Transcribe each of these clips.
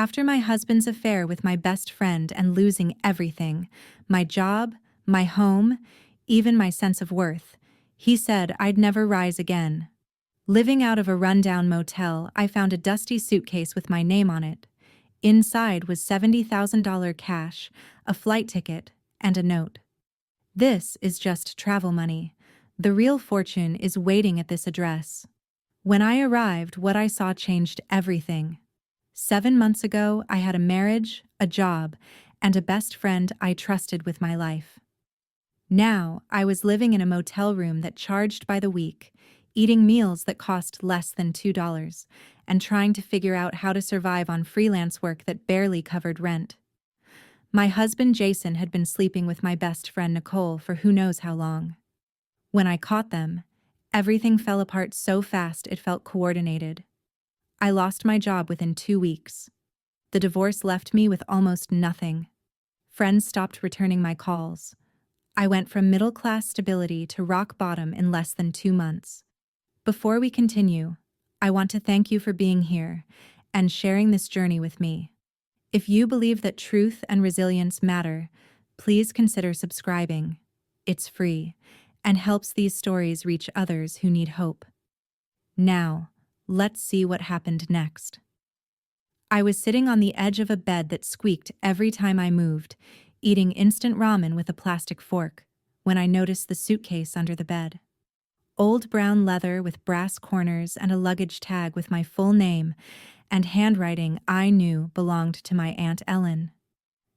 After my husband's affair with my best friend and losing everything, my job, my home, even my sense of worth, he said I'd never rise again. Living out of a rundown motel, I found a dusty suitcase with my name on it. Inside was $70,000 cash, a flight ticket, and a note. This is just travel money. The real fortune is waiting at this address. When I arrived, what I saw changed everything. 7 months ago, I had a marriage, a job, and a best friend I trusted with my life. Now, I was living in a motel room that charged by the week, eating meals that cost less than $2, and trying to figure out how to survive on freelance work that barely covered rent. My husband Jason had been sleeping with my best friend Nicole for who knows how long. When I caught them, everything fell apart so fast it felt coordinated. I lost my job within 2 weeks. The divorce left me with almost nothing. Friends stopped returning my calls. I went from middle-class stability to rock bottom in less than 2 months. Before we continue, I want to thank you for being here and sharing this journey with me. If you believe that truth and resilience matter, please consider subscribing. It's free and helps these stories reach others who need hope. Now, let's see what happened next. I was sitting on the edge of a bed that squeaked every time I moved, eating instant ramen with a plastic fork, when I noticed the suitcase under the bed. Old brown leather with brass corners and a luggage tag with my full name and handwriting I knew belonged to my Aunt Ellen.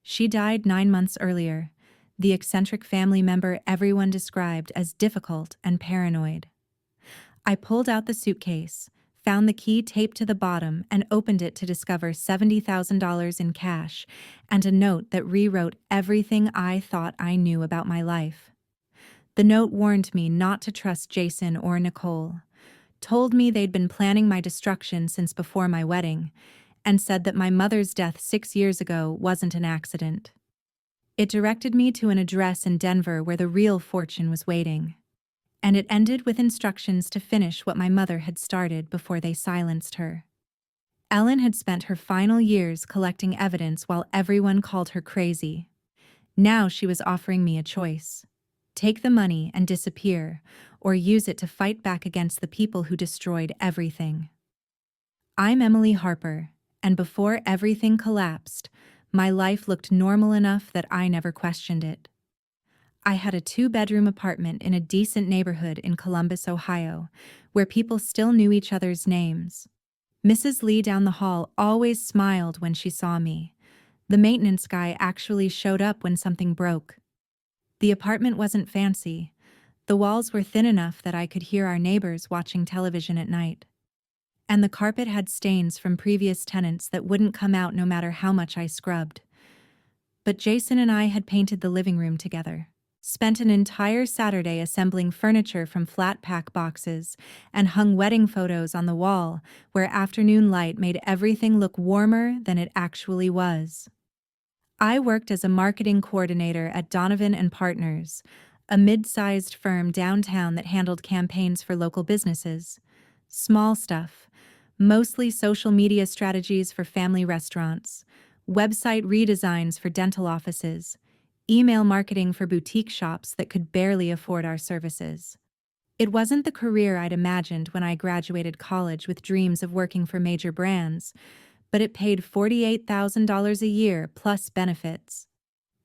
She died 9 months earlier, the eccentric family member everyone described as difficult and paranoid. I pulled out the suitcase, found the key taped to the bottom, and opened it to discover $70,000 in cash and a note that rewrote everything I thought I knew about my life. The note warned me not to trust Jason or Nicole, told me they'd been planning my destruction since before my wedding, and said that my mother's death 6 years ago wasn't an accident. It directed me to an address in Denver where the real fortune was waiting. And it ended with instructions to finish what my mother had started before they silenced her. Ellen had spent her final years collecting evidence while everyone called her crazy. Now she was offering me a choice. Take the money and disappear, or use it to fight back against the people who destroyed everything. I'm Emily Harper, and before everything collapsed, my life looked normal enough that I never questioned it. I had a 2-bedroom apartment in a decent neighborhood in Columbus, Ohio, where people still knew each other's names. Mrs. Lee down the hall always smiled when she saw me. The maintenance guy actually showed up when something broke. The apartment wasn't fancy. The walls were thin enough that I could hear our neighbors watching television at night. And the carpet had stains from previous tenants that wouldn't come out no matter how much I scrubbed. But Jason and I had painted the living room together. Spent an entire Saturday assembling furniture from flat pack boxes, and hung wedding photos on the wall where afternoon light made everything look warmer than it actually was. I worked as a marketing coordinator at Donovan & Partners, a mid-sized firm downtown that handled campaigns for local businesses. Small stuff, mostly social media strategies for family restaurants, website redesigns for dental offices, email marketing for boutique shops that could barely afford our services. It wasn't the career I'd imagined when I graduated college with dreams of working for major brands, but it paid $48,000 a year plus benefits.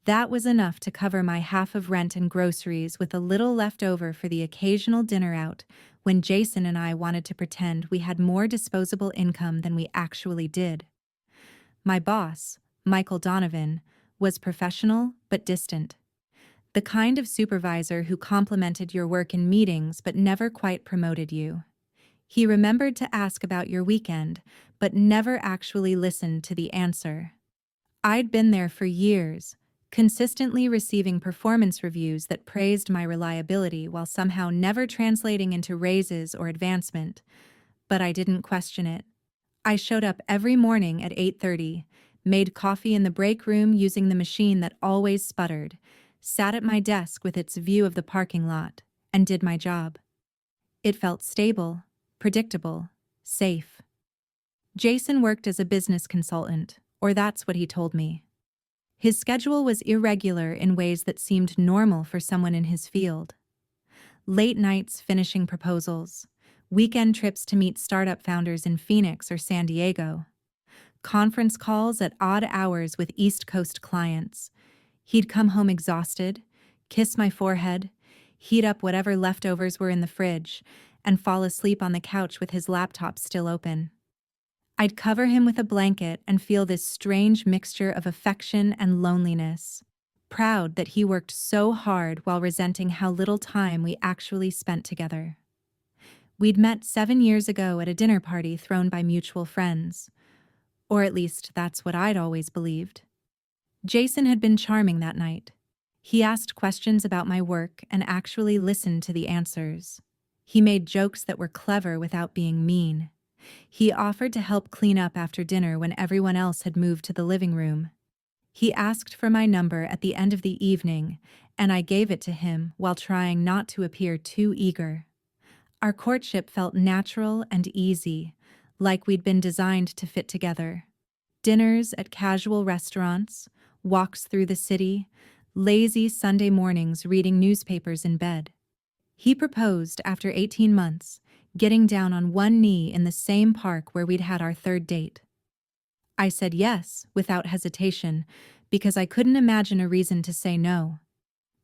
That was enough to cover my half of rent and groceries, with a little left over for the occasional dinner out when Jason and I wanted to pretend we had more disposable income than we actually did. My boss, Michael Donovan, was professional but distant. The kind of supervisor who complimented your work in meetings but never quite promoted you. He remembered to ask about your weekend, but never actually listened to the answer. I'd been there for years, consistently receiving performance reviews that praised my reliability while somehow never translating into raises or advancement, but I didn't question it. I showed up every morning at 8:30, made coffee in the break room using the machine that always sputtered, sat at my desk with its view of the parking lot, and did my job. It felt stable, predictable, safe. Jason worked as a business consultant, or that's what he told me. His schedule was irregular in ways that seemed normal for someone in his field. Late nights finishing proposals, weekend trips to meet startup founders in Phoenix or San Diego, conference calls at odd hours with East Coast clients. He'd come home exhausted, kiss my forehead, heat up whatever leftovers were in the fridge, and fall asleep on the couch with his laptop still open. I'd cover him with a blanket and feel this strange mixture of affection and loneliness, proud that he worked so hard while resenting how little time we actually spent together. We'd met 7 years ago at a dinner party thrown by mutual friends. Or at least that's what I'd always believed. Jason had been charming that night. He asked questions about my work and actually listened to the answers. He made jokes that were clever without being mean. He offered to help clean up after dinner when everyone else had moved to the living room. He asked for my number at the end of the evening, and I gave it to him while trying not to appear too eager. Our courtship felt natural and easy, like we'd been designed to fit together. Dinners at casual restaurants, walks through the city, lazy Sunday mornings reading newspapers in bed. He proposed after 18 months, getting down on one knee in the same park where we'd had our third date. I said yes, without hesitation, because I couldn't imagine a reason to say no.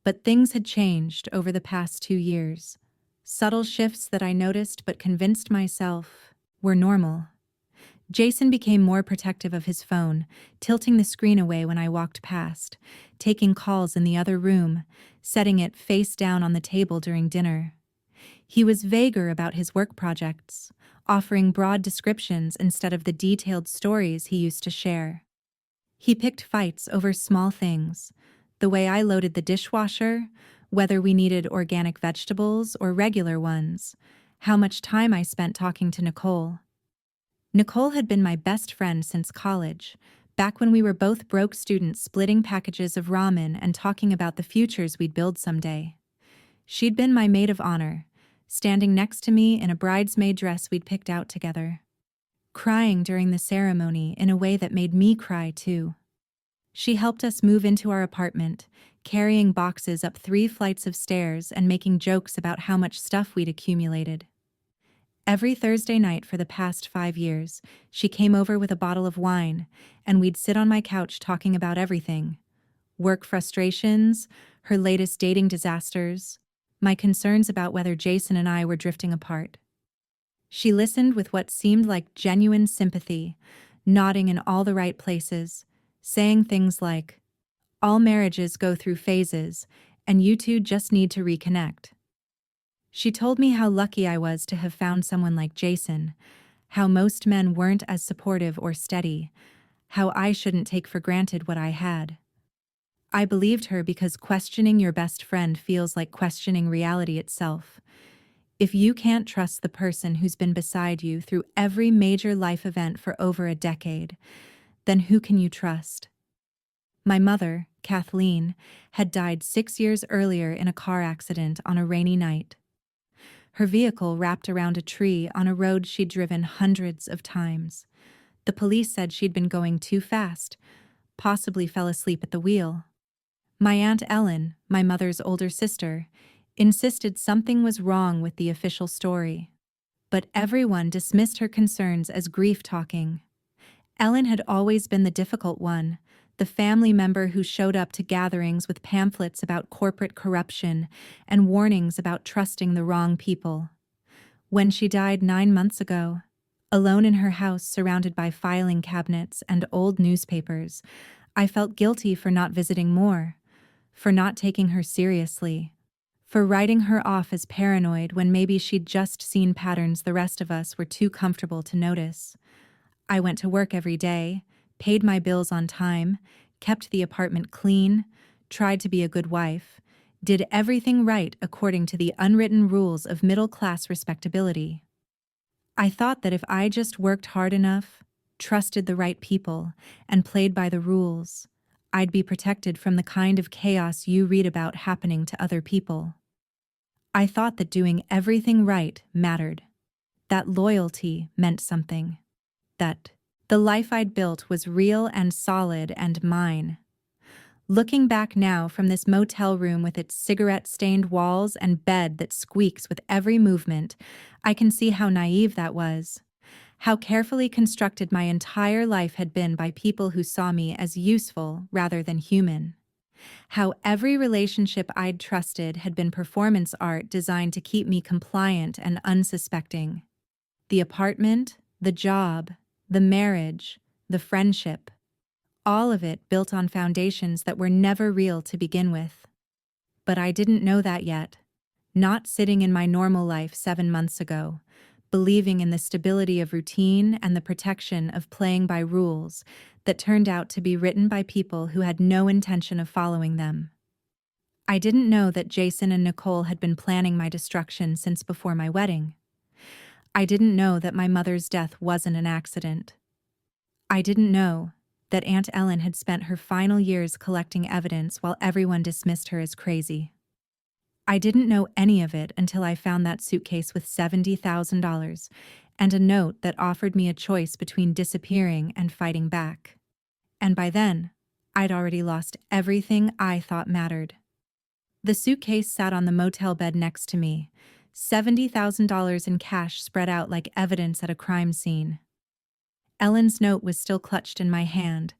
But things had changed over the past 2 years. Subtle shifts that I noticed but convinced myself were normal. Jason became more protective of his phone, tilting the screen away when I walked past, taking calls in the other room, setting it face down on the table during dinner. He was vaguer about his work projects, offering broad descriptions instead of the detailed stories he used to share. He picked fights over small things, the way I loaded the dishwasher, whether we needed organic vegetables or regular ones, how much time I spent talking to Nicole. Nicole had been my best friend since college, back when we were both broke students splitting packages of ramen and talking about the futures we'd build someday. She'd been my maid of honor, standing next to me in a bridesmaid dress we'd picked out together, crying during the ceremony in a way that made me cry too. She helped us move into our apartment, carrying boxes up 3 flights of stairs and making jokes about how much stuff we'd accumulated. Every Thursday night for the past 5 years, she came over with a bottle of wine, and we'd sit on my couch talking about everything. Work frustrations, her latest dating disasters, my concerns about whether Jason and I were drifting apart. She listened with what seemed like genuine sympathy, nodding in all the right places, saying things like, "All marriages go through phases, and you two just need to reconnect." She told me how lucky I was to have found someone like Jason, how most men weren't as supportive or steady, how I shouldn't take for granted what I had. I believed her because questioning your best friend feels like questioning reality itself. If you can't trust the person who's been beside you through every major life event for over a decade, then who can you trust? My mother, Kathleen, had died 6 years earlier in a car accident on a rainy night. Her vehicle wrapped around a tree on a road she'd driven hundreds of times. The police said she'd been going too fast, possibly fell asleep at the wheel. My Aunt Ellen, my mother's older sister, insisted something was wrong with the official story. But everyone dismissed her concerns as grief talking. Ellen had always been the difficult one, the family member who showed up to gatherings with pamphlets about corporate corruption and warnings about trusting the wrong people. When she died 9 months ago, alone in her house surrounded by filing cabinets and old newspapers, I felt guilty for not visiting more, for not taking her seriously, for writing her off as paranoid when maybe she'd just seen patterns the rest of us were too comfortable to notice. I went to work every day, paid my bills on time, kept the apartment clean, tried to be a good wife, did everything right according to the unwritten rules of middle-class respectability. I thought that if I just worked hard enough, trusted the right people, and played by the rules, I'd be protected from the kind of chaos you read about happening to other people. I thought that doing everything right mattered, that loyalty meant something, that The life I'd built was real and solid and mine. Looking back now from this motel room with its cigarette-stained walls and bed that squeaks with every movement, I can see how naive that was. How carefully constructed my entire life had been by people who saw me as useful rather than human. How every relationship I'd trusted had been performance art designed to keep me compliant and unsuspecting. The apartment, the job, the marriage, the friendship, all of it built on foundations that were never real to begin with. But I didn't know that yet. Not sitting in my normal life 7 months ago, believing in the stability of routine and the protection of playing by rules that turned out to be written by people who had no intention of following them. I didn't know that Jason and Nicole had been planning my destruction since before my wedding. I didn't know that my mother's death wasn't an accident. I didn't know that Aunt Ellen had spent her final years collecting evidence while everyone dismissed her as crazy. I didn't know any of it until I found that suitcase with $70,000 and a note that offered me a choice between disappearing and fighting back. And by then, I'd already lost everything I thought mattered. The suitcase sat on the motel bed next to me, $70,000 in cash spread out like evidence at a crime scene. Ellen's note was still clutched in my hand,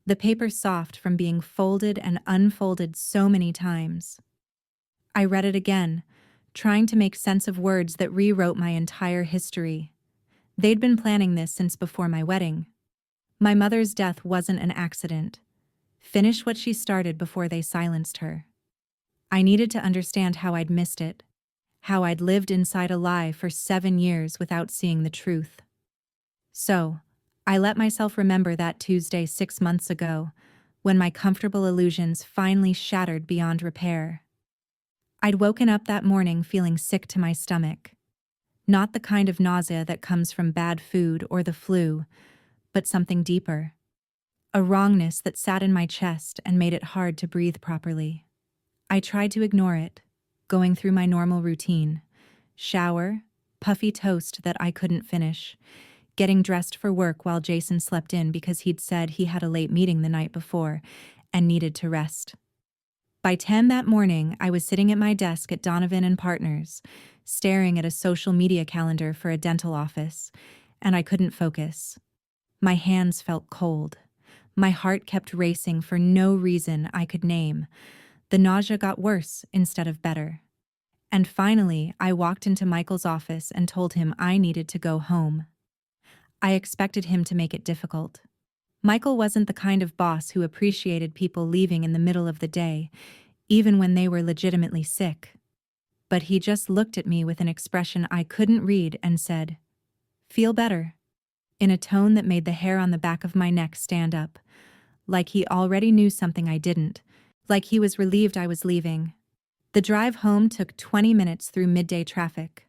the paper soft from being folded and unfolded so many times. I read it again, trying to make sense of words that rewrote my entire history. They'd been planning this since before my wedding. My mother's death wasn't an accident. Finish what she started before they silenced her. I needed to understand how I'd missed it, how I'd lived inside a lie for 7 years without seeing the truth. So, I let myself remember that Tuesday 6 months ago, when my comfortable illusions finally shattered beyond repair. I'd woken up that morning feeling sick to my stomach. Not the kind of nausea that comes from bad food or the flu, but something deeper. A wrongness that sat in my chest and made it hard to breathe properly. I tried to ignore it, going through my normal routine. Shower, puffy toast that I couldn't finish, getting dressed for work while Jason slept in because he'd said he had a late meeting the night before and needed to rest. By 10 that morning, I was sitting at my desk at Donovan and Partners, staring at a social media calendar for a dental office, and I couldn't focus. My hands felt cold. My heart kept racing for no reason I could name. The nausea got worse instead of better. And finally, I walked into Michael's office and told him I needed to go home. I expected him to make it difficult. Michael wasn't the kind of boss who appreciated people leaving in the middle of the day, even when they were legitimately sick. But he just looked at me with an expression I couldn't read and said, "Feel better," in a tone that made the hair on the back of my neck stand up, like he already knew something I didn't, like he was relieved I was leaving. The drive home took 20 minutes through midday traffic.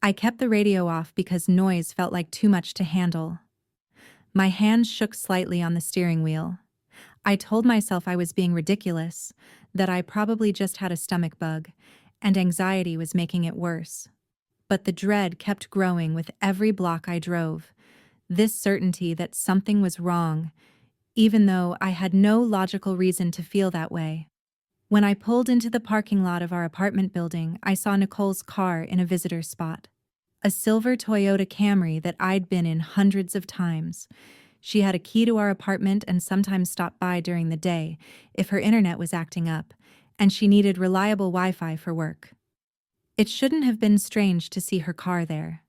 I kept the radio off because noise felt like too much to handle. My hands shook slightly on the steering wheel. I told myself I was being ridiculous, that I probably just had a stomach bug, and anxiety was making it worse. But the dread kept growing with every block I drove, this certainty that something was wrong, even though I had no logical reason to feel that way. When I pulled into the parking lot of our apartment building, I saw Nicole's car in a visitor spot. A silver Toyota Camry that I'd been in hundreds of times. She had a key to our apartment and sometimes stopped by during the day if her internet was acting up, and she needed reliable Wi-Fi for work. It shouldn't have been strange to see her car there.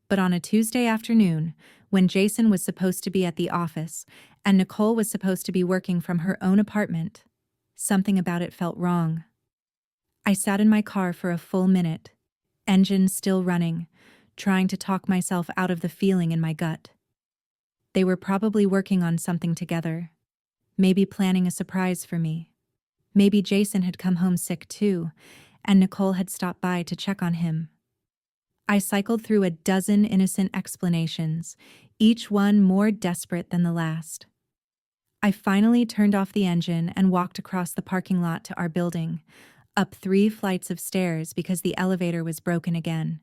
But on a Tuesday afternoon, when Jason was supposed to be at the office and Nicole was supposed to be working from her own apartment, something about it felt wrong. I sat in my car for a full minute, engine still running, trying to talk myself out of the feeling in my gut. They were probably working on something together, maybe planning a surprise for me. Maybe Jason had come home sick too, and Nicole had stopped by to check on him. I cycled through a dozen innocent explanations, each one more desperate than the last. I finally turned off the engine and walked across the parking lot to our building, up 3 flights of stairs because the elevator was broken again,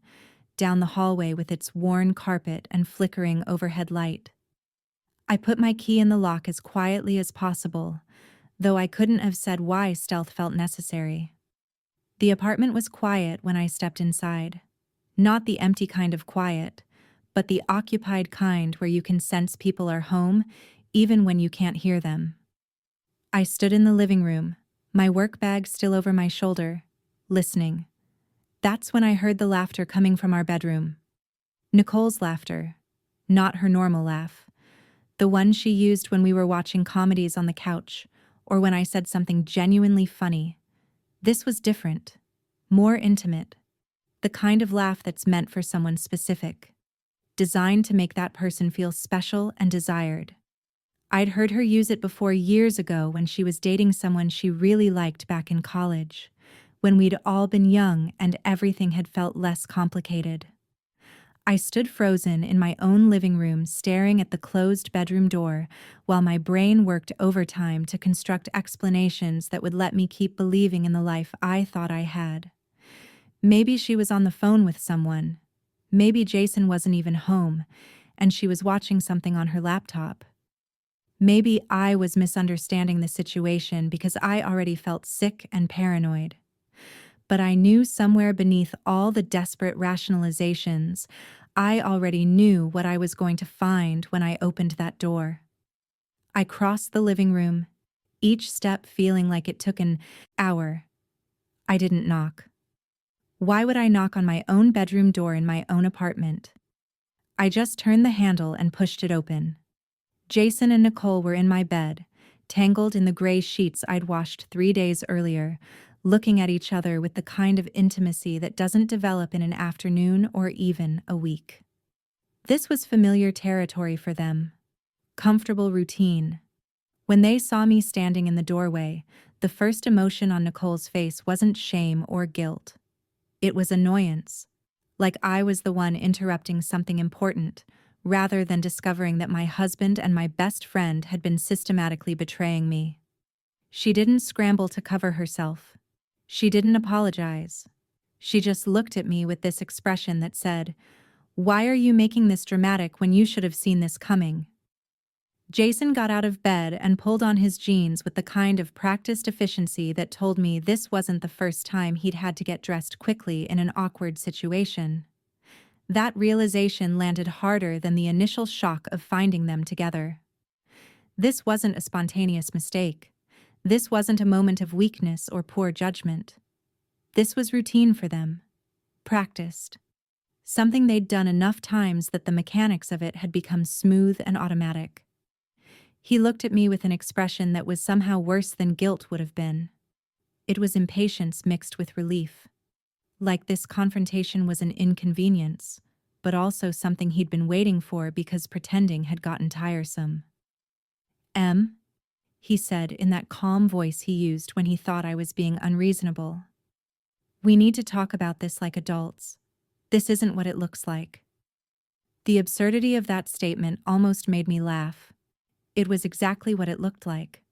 down the hallway with its worn carpet and flickering overhead light. I put my key in the lock as quietly as possible, though I couldn't have said why stealth felt necessary. The apartment was quiet when I stepped inside. Not the empty kind of quiet, but the occupied kind where you can sense people are home, even when you can't hear them. I stood in the living room, my work bag still over my shoulder, listening. That's when I heard the laughter coming from our bedroom. Nicole's laughter, not her normal laugh. The one she used when we were watching comedies on the couch, or when I said something genuinely funny. This was different, more intimate. The kind of laugh that's meant for someone specific, designed to make that person feel special and desired. I'd heard her use it before years ago when she was dating someone she really liked back in college, when we'd all been young and everything had felt less complicated. I stood frozen in my own living room staring at the closed bedroom door while my brain worked overtime to construct explanations that would let me keep believing in the life I thought I had. Maybe she was on the phone with someone. Maybe Jason wasn't even home, and she was watching something on her laptop. Maybe I was misunderstanding the situation because I already felt sick and paranoid. But I knew somewhere beneath all the desperate rationalizations, I already knew what I was going to find when I opened that door. I crossed the living room, each step feeling like it took an hour. I didn't knock. Why would I knock on my own bedroom door in my own apartment? I just turned the handle and pushed it open. Jason and Nicole were in my bed, tangled in the gray sheets I'd washed 3 days earlier, looking at each other with the kind of intimacy that doesn't develop in an afternoon or even a week. This was familiar territory for them. Comfortable routine. When they saw me standing in the doorway, the first emotion on Nicole's face wasn't shame or guilt. It was annoyance, like I was the one interrupting something important, rather than discovering that my husband and my best friend had been systematically betraying me. She didn't scramble to cover herself. She didn't apologize. She just looked at me with this expression that said, "Why are you making this dramatic when you should have seen this coming?" Jason got out of bed and pulled on his jeans with the kind of practiced efficiency that told me this wasn't the first time he'd had to get dressed quickly in an awkward situation. That realization landed harder than the initial shock of finding them together. This wasn't a spontaneous mistake. This wasn't a moment of weakness or poor judgment. This was routine for them. Practiced. Something they'd done enough times that the mechanics of it had become smooth and automatic. He looked at me with an expression that was somehow worse than guilt would have been. It was impatience mixed with relief. Like this confrontation was an inconvenience, but also something he'd been waiting for because pretending had gotten tiresome. He said in that calm voice he used when he thought I was being unreasonable. "We need to talk about this like adults. This isn't what it looks like." The absurdity of that statement almost made me laugh. It was exactly what it looked like.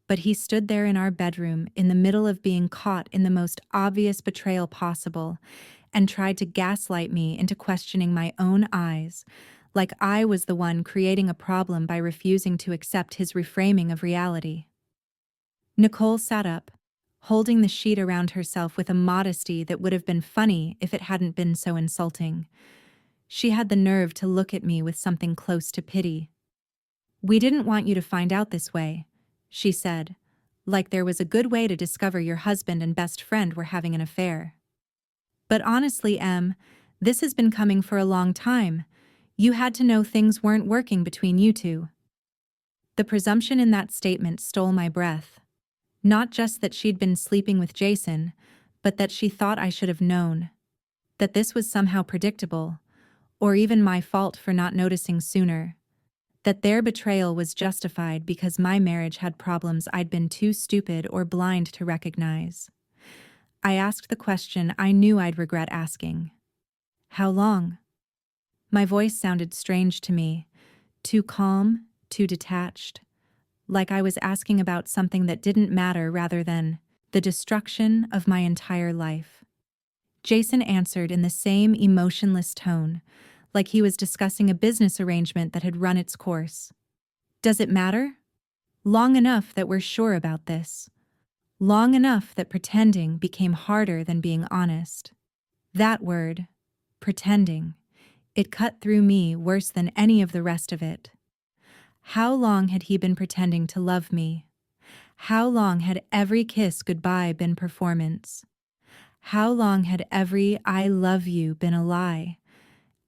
But he stood there in our bedroom in the middle of being caught in the most obvious betrayal possible and tried to gaslight me into questioning my own eyes, like I was the one creating a problem by refusing to accept his reframing of reality. Nicole sat up, holding the sheet around herself with a modesty that would have been funny if it hadn't been so insulting. She had the nerve to look at me with something close to pity. "We didn't want you to find out this way," she said, like there was a good way to discover your husband and best friend were having an affair. "But honestly, this has been coming for a long time. You had to know things weren't working between you two." The presumption in that statement stole my breath. Not just that she'd been sleeping with Jason, but that she thought I should have known. That this was somehow predictable, or even my fault for not noticing sooner. That their betrayal was justified because my marriage had problems I'd been too stupid or blind to recognize. I asked the question I knew I'd regret asking. "How long?" My voice sounded strange to me, too calm, too detached, like I was asking about something that didn't matter rather than the destruction of my entire life. Jason answered in the same emotionless tone, like he was discussing a business arrangement that had run its course. Does it matter? Long enough that we're sure about this. Long enough that pretending became harder than being honest. That word, pretending, it cut through me worse than any of the rest of it. How long had he been pretending to love me? How long had every kiss goodbye been performance? How long had every I love you been a lie?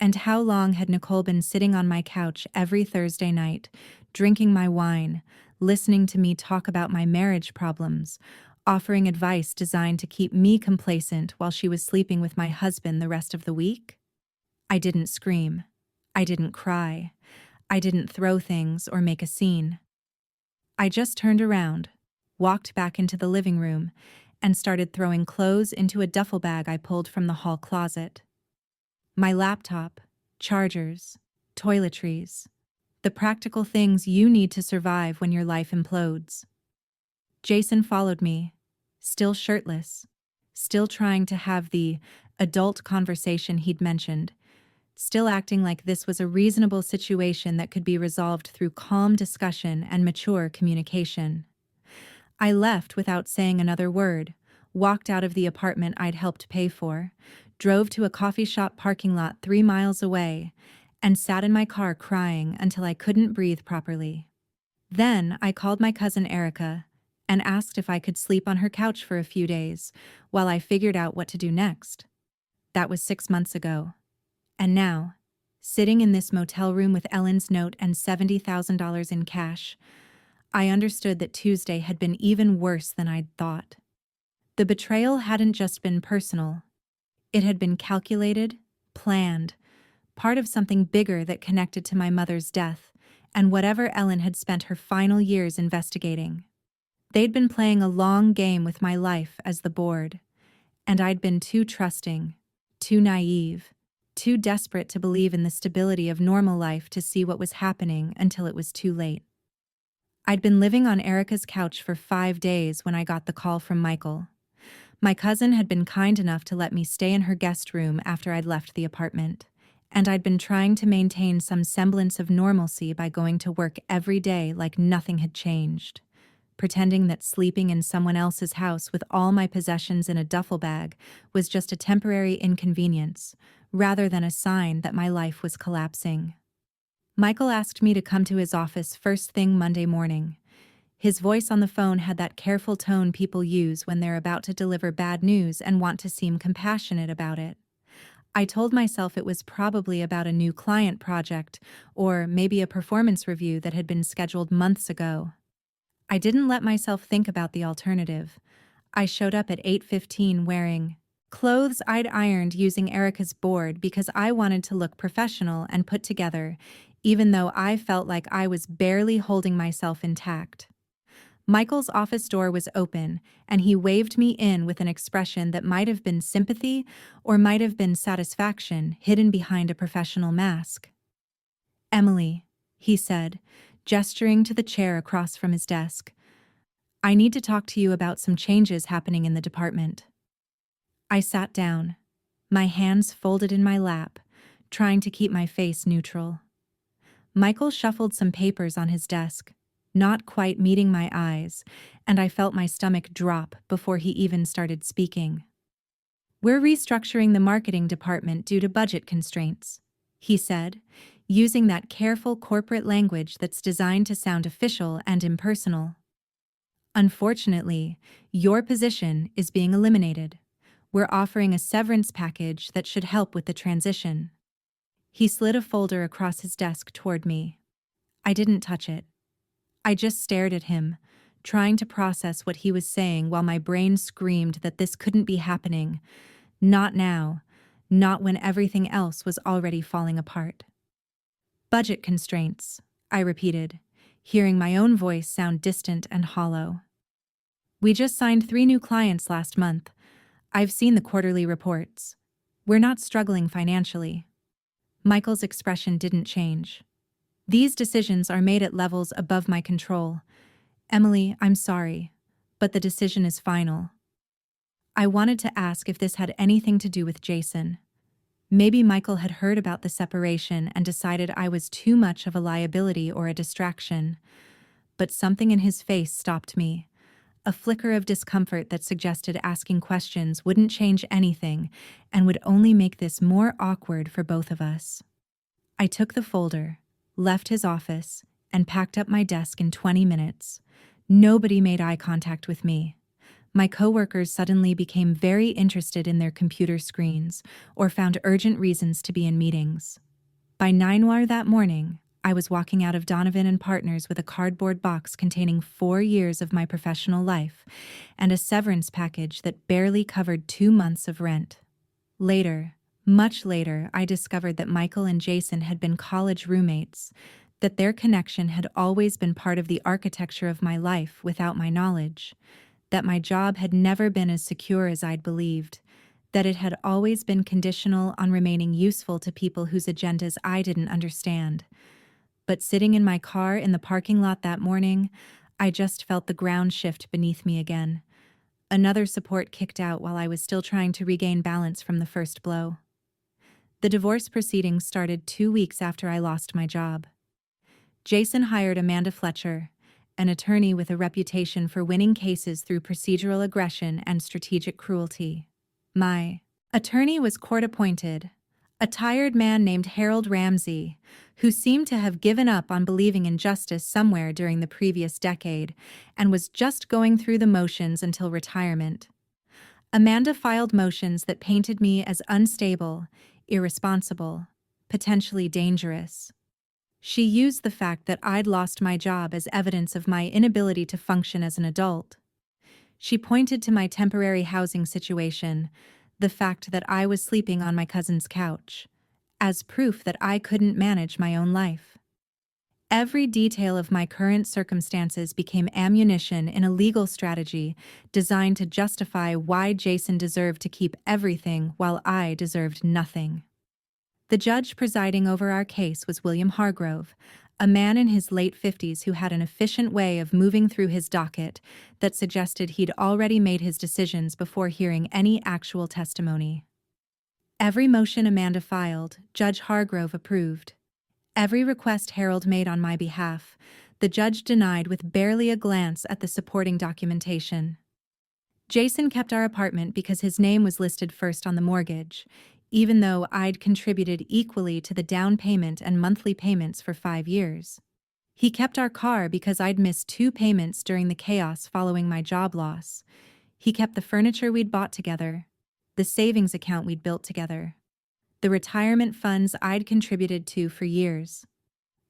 And how long had Nicole been sitting on my couch every Thursday night, drinking my wine, listening to me talk about my marriage problems, offering advice designed to keep me complacent while she was sleeping with my husband the rest of the week? I didn't scream. I didn't cry. I didn't throw things or make a scene. I just turned around, walked back into the living room, and started throwing clothes into a duffel bag I pulled from the hall closet. My laptop, chargers, toiletries, the practical things you need to survive when your life implodes. Jason followed me, still shirtless, still trying to have the adult conversation he'd mentioned, still acting like this was a reasonable situation that could be resolved through calm discussion and mature communication. I left without saying another word, walked out of the apartment I'd helped pay for, drove to a coffee shop parking lot 3 miles away, and sat in my car crying until I couldn't breathe properly. Then I called my cousin Erica and asked if I could sleep on her couch for a few days while I figured out what to do next. That was 6 months ago. And now, sitting in this motel room with Ellen's note and $70,000 in cash, I understood that Tuesday had been even worse than I'd thought. The betrayal hadn't just been personal. It had been calculated, planned, part of something bigger that connected to my mother's death and whatever Ellen had spent her final years investigating. They'd been playing a long game with my life as the board, and I'd been too trusting, too naive, too desperate to believe in the stability of normal life to see what was happening until it was too late. I'd been living on Erica's couch for 5 days when I got the call from Michael. My cousin had been kind enough to let me stay in her guest room after I'd left the apartment, and I'd been trying to maintain some semblance of normalcy by going to work every day like nothing had changed, pretending that sleeping in someone else's house with all my possessions in a duffel bag was just a temporary inconvenience, rather than a sign that my life was collapsing. Michael asked me to come to his office first thing Monday morning. His voice on the phone had that careful tone people use when they're about to deliver bad news and want to seem compassionate about it. I told myself it was probably about a new client project or maybe a performance review that had been scheduled months ago. I didn't let myself think about the alternative. I showed up at 8:15 wearing clothes I'd ironed using Erica's board because I wanted to look professional and put together, even though I felt like I was barely holding myself intact. Michael's office door was open, and he waved me in with an expression that might have been sympathy or might have been satisfaction hidden behind a professional mask. "Emily," he said, gesturing to the chair across from his desk, "I need to talk to you about some changes happening in the department." I sat down, my hands folded in my lap, trying to keep my face neutral. Michael shuffled some papers on his desk, not quite meeting my eyes, and I felt my stomach drop before he even started speaking. "We're restructuring the marketing department due to budget constraints," he said, using that careful corporate language that's designed to sound official and impersonal. "Unfortunately, your position is being eliminated. We're offering a severance package that should help with the transition." He slid a folder across his desk toward me. I didn't touch it. I just stared at him, trying to process what he was saying while my brain screamed that this couldn't be happening. Not now, not when everything else was already falling apart. "Budget constraints," I repeated, hearing my own voice sound distant and hollow. "We just signed 3 new clients last month. I've seen the quarterly reports. We're not struggling financially." Michael's expression didn't change. "These decisions are made at levels above my control. Emily, I'm sorry, but the decision is final." I wanted to ask if this had anything to do with Jason. Maybe Michael had heard about the separation and decided I was too much of a liability or a distraction. But something in his face stopped me. A flicker of discomfort that suggested asking questions wouldn't change anything and would only make this more awkward for both of us. I took the folder, left his office, and packed up my desk in 20 minutes. Nobody made eye contact with me. My coworkers suddenly became very interested in their computer screens or found urgent reasons to be in meetings. By 9 that morning, I was walking out of Donovan and Partners with a cardboard box containing 4 years of my professional life and a severance package that barely covered 2 months of rent. Later, much later, I discovered that Michael and Jason had been college roommates, that their connection had always been part of the architecture of my life without my knowledge, that my job had never been as secure as I'd believed, that it had always been conditional on remaining useful to people whose agendas I didn't understand. But sitting in my car in the parking lot that morning, I just felt the ground shift beneath me again. Another support kicked out while I was still trying to regain balance from the first blow. The divorce proceedings started 2 weeks after I lost my job. Jason hired Amanda Fletcher, an attorney with a reputation for winning cases through procedural aggression and strategic cruelty. My attorney was court-appointed, a tired man named Harold Ramsey, who seemed to have given up on believing in justice somewhere during the previous decade and was just going through the motions until retirement. Amanda filed motions that painted me as unstable, irresponsible, potentially dangerous. She used the fact that I'd lost my job as evidence of my inability to function as an adult. She pointed to my temporary housing situation, the fact that I was sleeping on my cousin's couch, as proof that I couldn't manage my own life. Every detail of my current circumstances became ammunition in a legal strategy designed to justify why Jason deserved to keep everything while I deserved nothing. The judge presiding over our case was William Hargrove, a man in his late 50s who had an efficient way of moving through his docket that suggested he'd already made his decisions before hearing any actual testimony. Every motion Amanda filed, Judge Hargrove approved. Every request Harold made on my behalf, the judge denied with barely a glance at the supporting documentation. Jason kept our apartment because his name was listed first on the mortgage, even though I'd contributed equally to the down payment and monthly payments for 5 years. He kept our car because I'd missed 2 payments during the chaos following my job loss. He kept the furniture we'd bought together, the savings account we'd built together, the retirement funds I'd contributed to for years.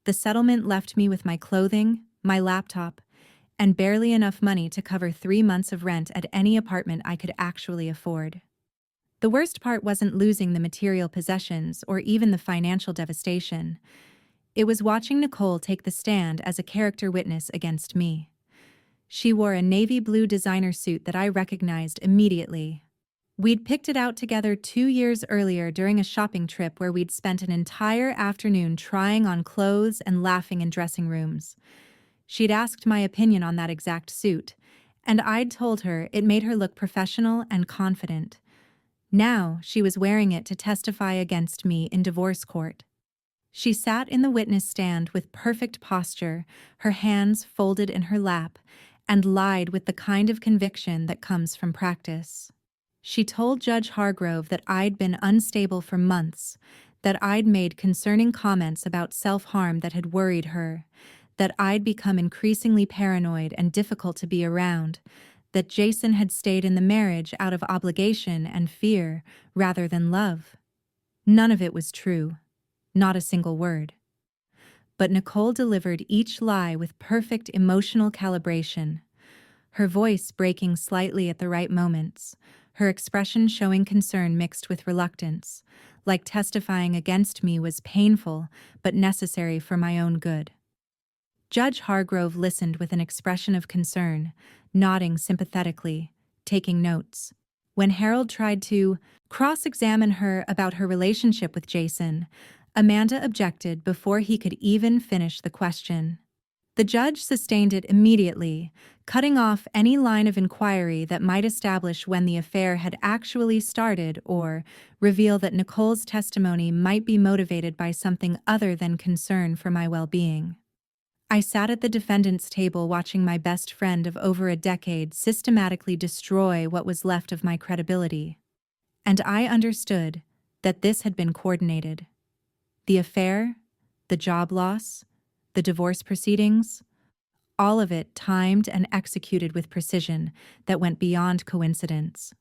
The settlement left me with my clothing, my laptop, and barely enough money to cover 3 months of rent at any apartment I could actually afford. The worst part wasn't losing the material possessions or even the financial devastation. It was watching Nicole take the stand as a character witness against me. She wore a navy blue designer suit that I recognized immediately. We'd picked it out together 2 years earlier during a shopping trip where we'd spent an entire afternoon trying on clothes and laughing in dressing rooms. She'd asked my opinion on that exact suit, and I'd told her it made her look professional and confident. Now she was wearing it to testify against me in divorce court. She sat in the witness stand with perfect posture, her hands folded in her lap, and lied with the kind of conviction that comes from practice. She told Judge Hargrove that I'd been unstable for months, that I'd made concerning comments about self-harm that had worried her, that I'd become increasingly paranoid and difficult to be around, that Jason had stayed in the marriage out of obligation and fear rather than love. None of it was true. Not a single word. But Nicole delivered each lie with perfect emotional calibration, her voice breaking slightly at the right moments, her expression showing concern mixed with reluctance, like testifying against me was painful but necessary for my own good. Judge Hargrove listened with an expression of concern, nodding sympathetically, taking notes. When Harold tried to cross-examine her about her relationship with Jason, Amanda objected before he could even finish the question. The judge sustained it immediately, cutting off any line of inquiry that might establish when the affair had actually started or reveal that Nicole's testimony might be motivated by something other than concern for my well-being. I sat at the defendant's table watching my best friend of over a decade systematically destroy what was left of my credibility. And I understood that this had been coordinated. The affair, the job loss, the divorce proceedings, all of it timed and executed with precision that went beyond coincidence.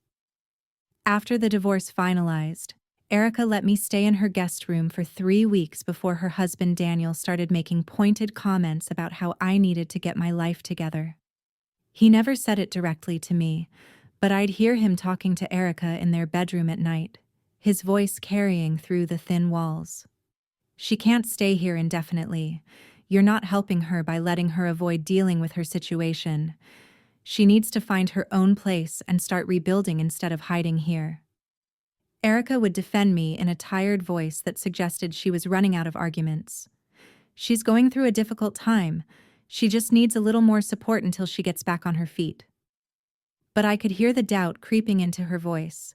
After the divorce finalized, Erica let me stay in her guest room for 3 weeks before her husband Daniel started making pointed comments about how I needed to get my life together. He never said it directly to me, but I'd hear him talking to Erica in their bedroom at night, his voice carrying through the thin walls. "She can't stay here indefinitely. You're not helping her by letting her avoid dealing with her situation. She needs to find her own place and start rebuilding instead of hiding here." Erica would defend me in a tired voice that suggested she was running out of arguments. "She's going through a difficult time. She just needs a little more support until she gets back on her feet." But I could hear the doubt creeping into her voice,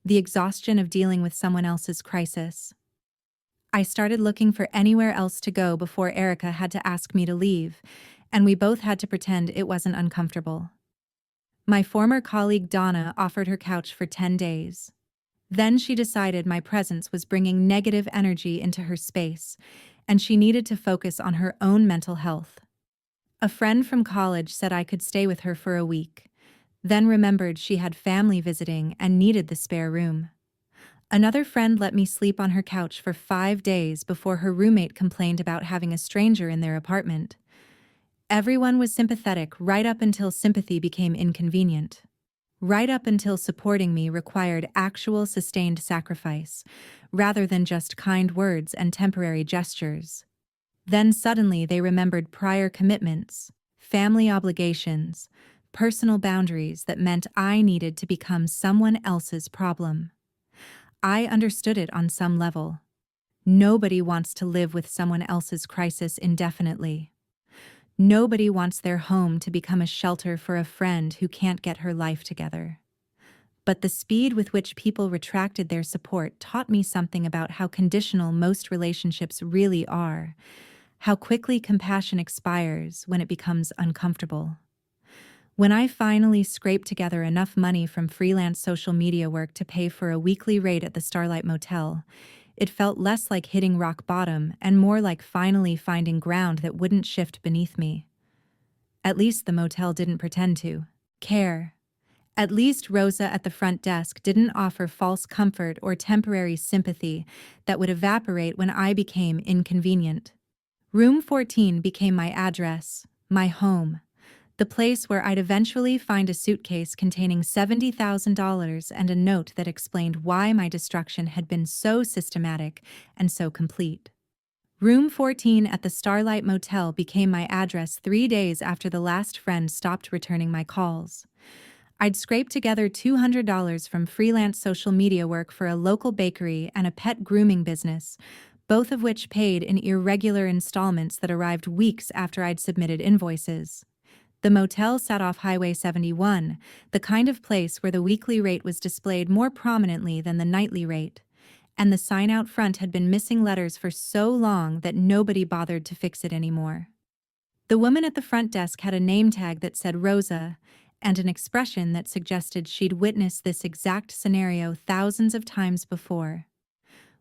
the exhaustion of dealing with someone else's crisis. I started looking for anywhere else to go before Erica had to ask me to leave, and we both had to pretend it wasn't uncomfortable. My former colleague Donna offered her couch for 10 days. Then she decided my presence was bringing negative energy into her space, and she needed to focus on her own mental health. A friend from college said I could stay with her for a week, then remembered she had family visiting and needed the spare room. Another friend let me sleep on her couch for 5 days before her roommate complained about having a stranger in their apartment. Everyone was sympathetic right up until sympathy became inconvenient. Right up until supporting me required actual sustained sacrifice, rather than just kind words and temporary gestures. Then suddenly they remembered prior commitments, family obligations, personal boundaries that meant I needed to become someone else's problem. I understood it on some level. Nobody wants to live with someone else's crisis indefinitely. Nobody wants their home to become a shelter for a friend who can't get her life together. But the speed with which people retracted their support taught me something about how conditional most relationships really are, how quickly compassion expires when it becomes uncomfortable. When I finally scraped together enough money from freelance social media work to pay for a weekly rate at the Starlight Motel, it felt less like hitting rock bottom and more like finally finding ground that wouldn't shift beneath me. At least the motel didn't pretend to care. At least Rosa at the front desk didn't offer false comfort or temporary sympathy that would evaporate when I became inconvenient. Room 14 became my address, my home, the place where I'd eventually find a suitcase containing $70,000 and a note that explained why my destruction had been so systematic and so complete. Room 14 at the Starlight Motel became my address 3 days after the last friend stopped returning my calls. I'd scraped together $200 from freelance social media work for a local bakery and a pet grooming business, both of which paid in irregular installments that arrived weeks after I'd submitted invoices. The motel sat off Highway 71, the kind of place where the weekly rate was displayed more prominently than the nightly rate, and the sign out front had been missing letters for so long that nobody bothered to fix it anymore. The woman at the front desk had a name tag that said Rosa, and an expression that suggested she'd witnessed this exact scenario thousands of times before.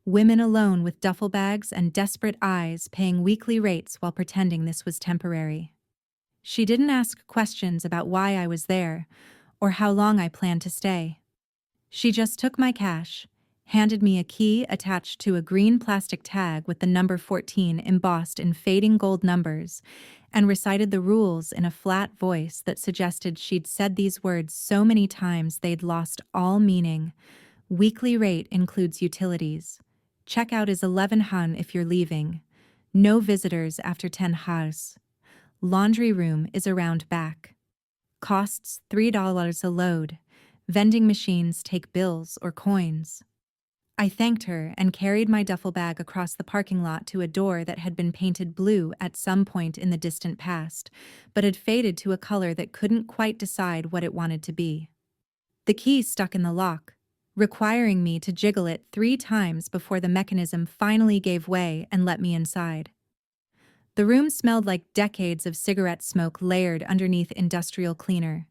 Women alone with duffel bags and desperate eyes paying weekly rates while pretending this was temporary. She didn't ask questions about why I was there, or how long I planned to stay. She just took my cash, handed me a key attached to a green plastic tag with the number 14 embossed in fading gold numbers, and recited the rules in a flat voice that suggested she'd said these words so many times they'd lost all meaning. Weekly rate includes utilities. Checkout is 11 Han if you're leaving. No visitors after 10 Has. Laundry room is around back. Costs $3 a load. Vending machines take bills or coins. I thanked her and carried my duffel bag across the parking lot to a door that had been painted blue at some point in the distant past, but had faded to a color that couldn't quite decide what it wanted to be. The key stuck in the lock, requiring me to jiggle it 3 times before the mechanism finally gave way and let me inside. The room smelled like decades of cigarette smoke layered underneath industrial cleaner.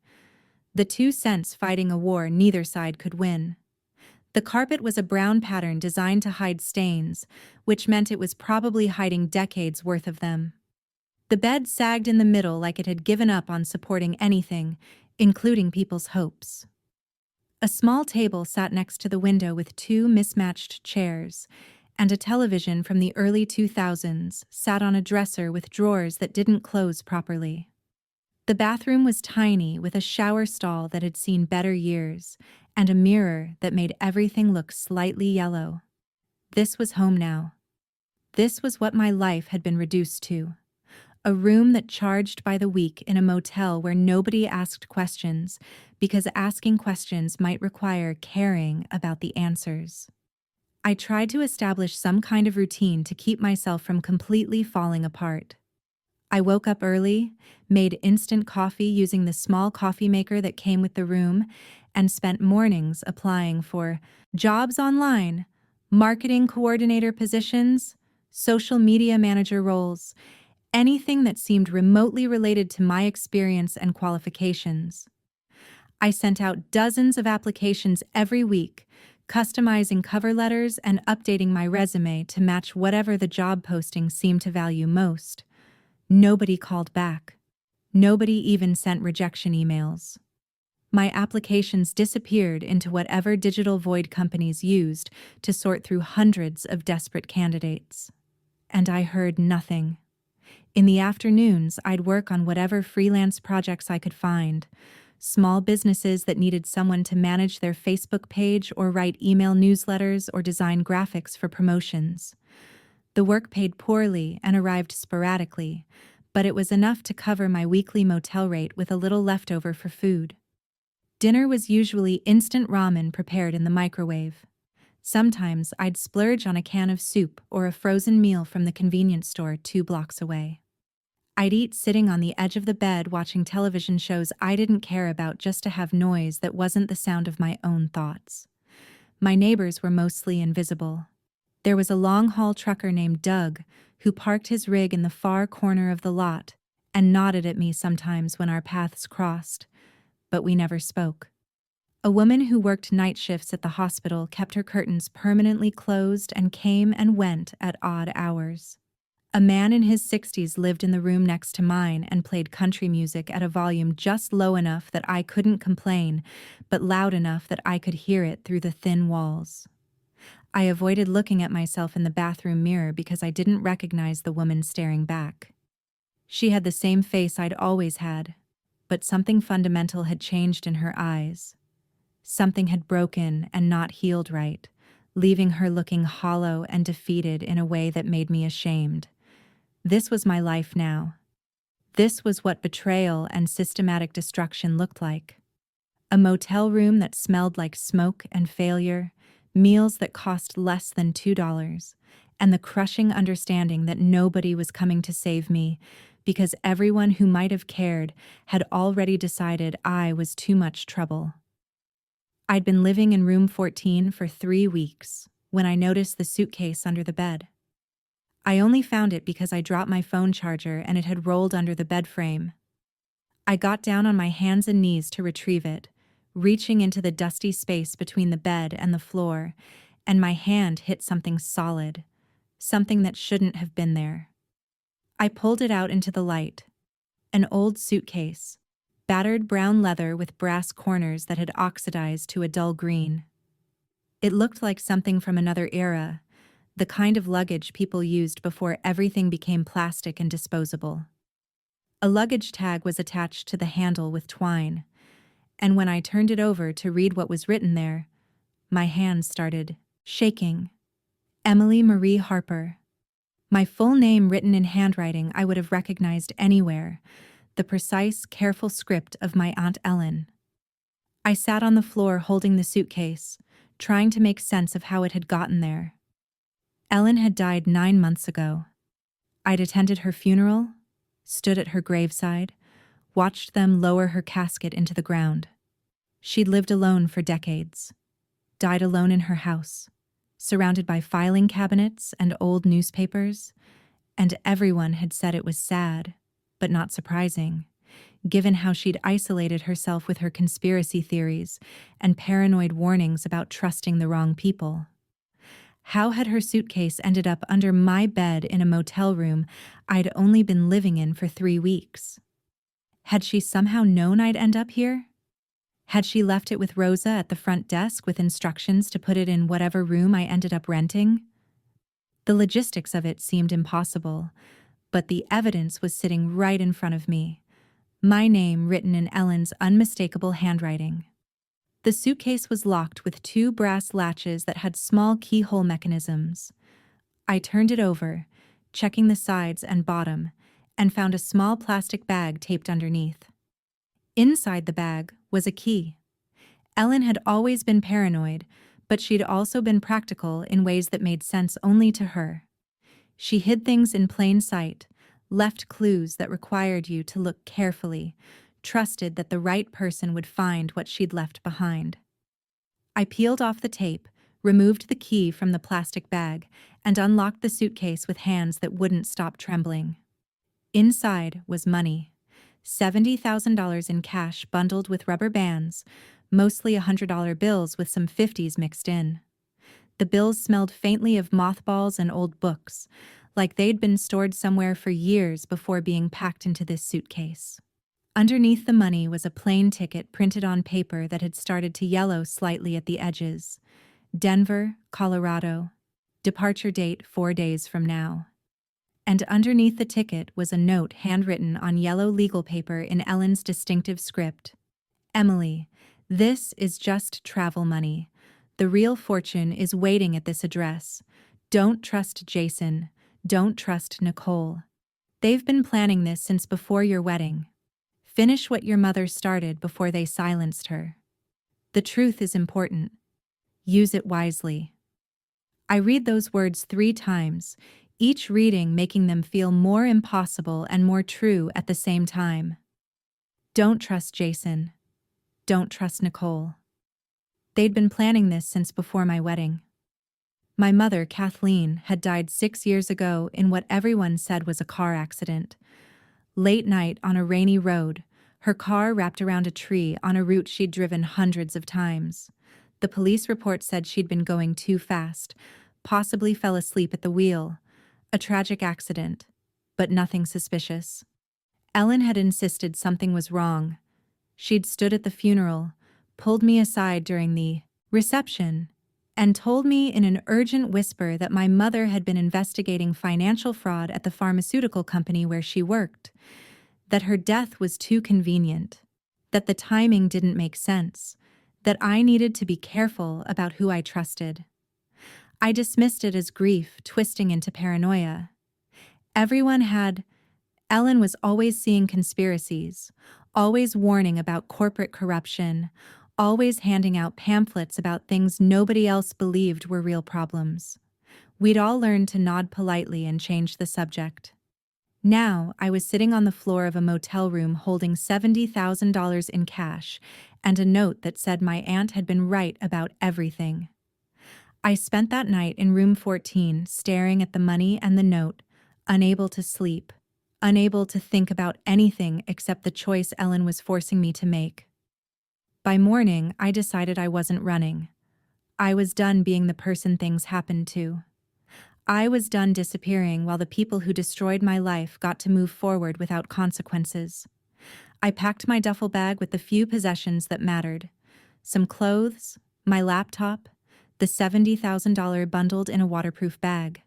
The 2 cents fighting a war neither side could win. The carpet was a brown pattern designed to hide stains, which meant it was probably hiding decades worth of them. The bed sagged in the middle like it had given up on supporting anything, including people's hopes. A small table sat next to the window with 2 mismatched chairs, and a television from the early 2000s sat on a dresser with drawers that didn't close properly. The bathroom was tiny, with a shower stall that had seen better years, and a mirror that made everything look slightly yellow. This was home now. This was what my life had been reduced to. A room that charged by the week in a motel where nobody asked questions, because asking questions might require caring about the answers. I tried to establish some kind of routine to keep myself from completely falling apart. I woke up early, made instant coffee using the small coffee maker that came with the room, and spent mornings applying for jobs online, marketing coordinator positions, social media manager roles, anything that seemed remotely related to my experience and qualifications. I sent out dozens of applications every week, customizing cover letters and updating my resume to match whatever the job posting seemed to value most. Nobody called back. Nobody even sent rejection emails. My applications disappeared into whatever digital void companies used to sort through hundreds of desperate candidates. And I heard nothing. In the afternoons, I'd work on whatever freelance projects I could find. Small businesses that needed someone to manage their Facebook page or write email newsletters or design graphics for promotions. The work paid poorly and arrived sporadically, but it was enough to cover my weekly motel rate with a little leftover for food. Dinner was usually instant ramen prepared in the microwave. Sometimes I'd splurge on a can of soup or a frozen meal from the convenience store 2 blocks away. I'd eat sitting on the edge of the bed watching television shows I didn't care about just to have noise that wasn't the sound of my own thoughts. My neighbors were mostly invisible. There was a long-haul trucker named Doug who parked his rig in the far corner of the lot and nodded at me sometimes when our paths crossed, but we never spoke. A woman who worked night shifts at the hospital kept her curtains permanently closed and came and went at odd hours. A man in his 60s lived in the room next to mine and played country music at a volume just low enough that I couldn't complain, but loud enough that I could hear it through the thin walls. I avoided looking at myself in the bathroom mirror because I didn't recognize the woman staring back. She had the same face I'd always had, but something fundamental had changed in her eyes. Something had broken and not healed right, leaving her looking hollow and defeated in a way that made me ashamed. This was my life now. This was what betrayal and systematic destruction looked like. A motel room that smelled like smoke and failure, meals that cost less than $2, and the crushing understanding that nobody was coming to save me because everyone who might have cared had already decided I was too much trouble. I'd been living in room 14 for 3 weeks when I noticed the suitcase under the bed. I only found it because I dropped my phone charger and it had rolled under the bed frame. I got down on my hands and knees to retrieve it, reaching into the dusty space between the bed and the floor, and my hand hit something solid, something that shouldn't have been there. I pulled it out into the light. An old suitcase, battered brown leather with brass corners that had oxidized to a dull green. It looked like something from another era, the kind of luggage people used before everything became plastic and disposable. A luggage tag was attached to the handle with twine, and when I turned it over to read what was written there, my hands started shaking. Emily Marie Harper. My full name written in handwriting I would have recognized anywhere, the precise, careful script of my Aunt Ellen. I sat on the floor holding the suitcase, trying to make sense of how it had gotten there. Ellen had died 9 months ago. I'd attended her funeral, stood at her graveside, watched them lower her casket into the ground. She'd lived alone for decades, died alone in her house, surrounded by filing cabinets and old newspapers, and everyone had said it was sad, but not surprising, given how she'd isolated herself with her conspiracy theories and paranoid warnings about trusting the wrong people. How had her suitcase ended up under my bed in a motel room I'd only been living in for 3 weeks? Had she somehow known I'd end up here? Had she left it with Rosa at the front desk with instructions to put it in whatever room I ended up renting? The logistics of it seemed impossible, but the evidence was sitting right in front of me, my name written in Ellen's unmistakable handwriting. The suitcase was locked with 2 brass latches that had small keyhole mechanisms. I turned it over, checking the sides and bottom, and found a small plastic bag taped underneath. Inside the bag was a key. Ellen had always been paranoid, but she'd also been practical in ways that made sense only to her. She hid things in plain sight, left clues that required you to look carefully, trusted that the right person would find what she'd left behind. I peeled off the tape, removed the key from the plastic bag, and unlocked the suitcase with hands that wouldn't stop trembling. Inside was money. $70,000 in cash bundled with rubber bands, mostly $100 bills with some 50s mixed in. The bills smelled faintly of mothballs and old books, like they'd been stored somewhere for years before being packed into this suitcase. Underneath the money was a plain ticket printed on paper that had started to yellow slightly at the edges. Denver, Colorado. Departure date 4 days from now. And underneath the ticket was a note handwritten on yellow legal paper in Ellen's distinctive script. Emily, this is just travel money. The real fortune is waiting at this address. Don't trust Jason. Don't trust Nicole. They've been planning this since before your wedding. Finish what your mother started before they silenced her. The truth is important. Use it wisely. I read those words 3 times, each reading making them feel more impossible and more true at the same time. Don't trust Jason. Don't trust Nicole. They'd been planning this since before my wedding. My mother, Kathleen, had died 6 years ago in what everyone said was a car accident. Late night on a rainy road, her car wrapped around a tree on a route she'd driven hundreds of times. The police report said she'd been going too fast, possibly fell asleep at the wheel. A tragic accident, but nothing suspicious. Ellen had insisted something was wrong. She'd stood at the funeral, pulled me aside during the reception, and told me in an urgent whisper that my mother had been investigating financial fraud at the pharmaceutical company where she worked, that her death was too convenient, that the timing didn't make sense, that I needed to be careful about who I trusted. I dismissed it as grief twisting into paranoia. Ellen was always seeing conspiracies, always warning about corporate corruption, always handing out pamphlets about things nobody else believed were real problems. We'd all learned to nod politely and change the subject. Now I was sitting on the floor of a motel room holding $70,000 in cash and a note that said my aunt had been right about everything. I spent that night in room 14 staring at the money and the note, unable to sleep, unable to think about anything except the choice Ellen was forcing me to make. By morning, I decided I wasn't running. I was done being the person things happened to. I was done disappearing while the people who destroyed my life got to move forward without consequences. I packed my duffel bag with the few possessions that mattered. Some clothes, my laptop, the $70,000 bundled in a waterproof bag.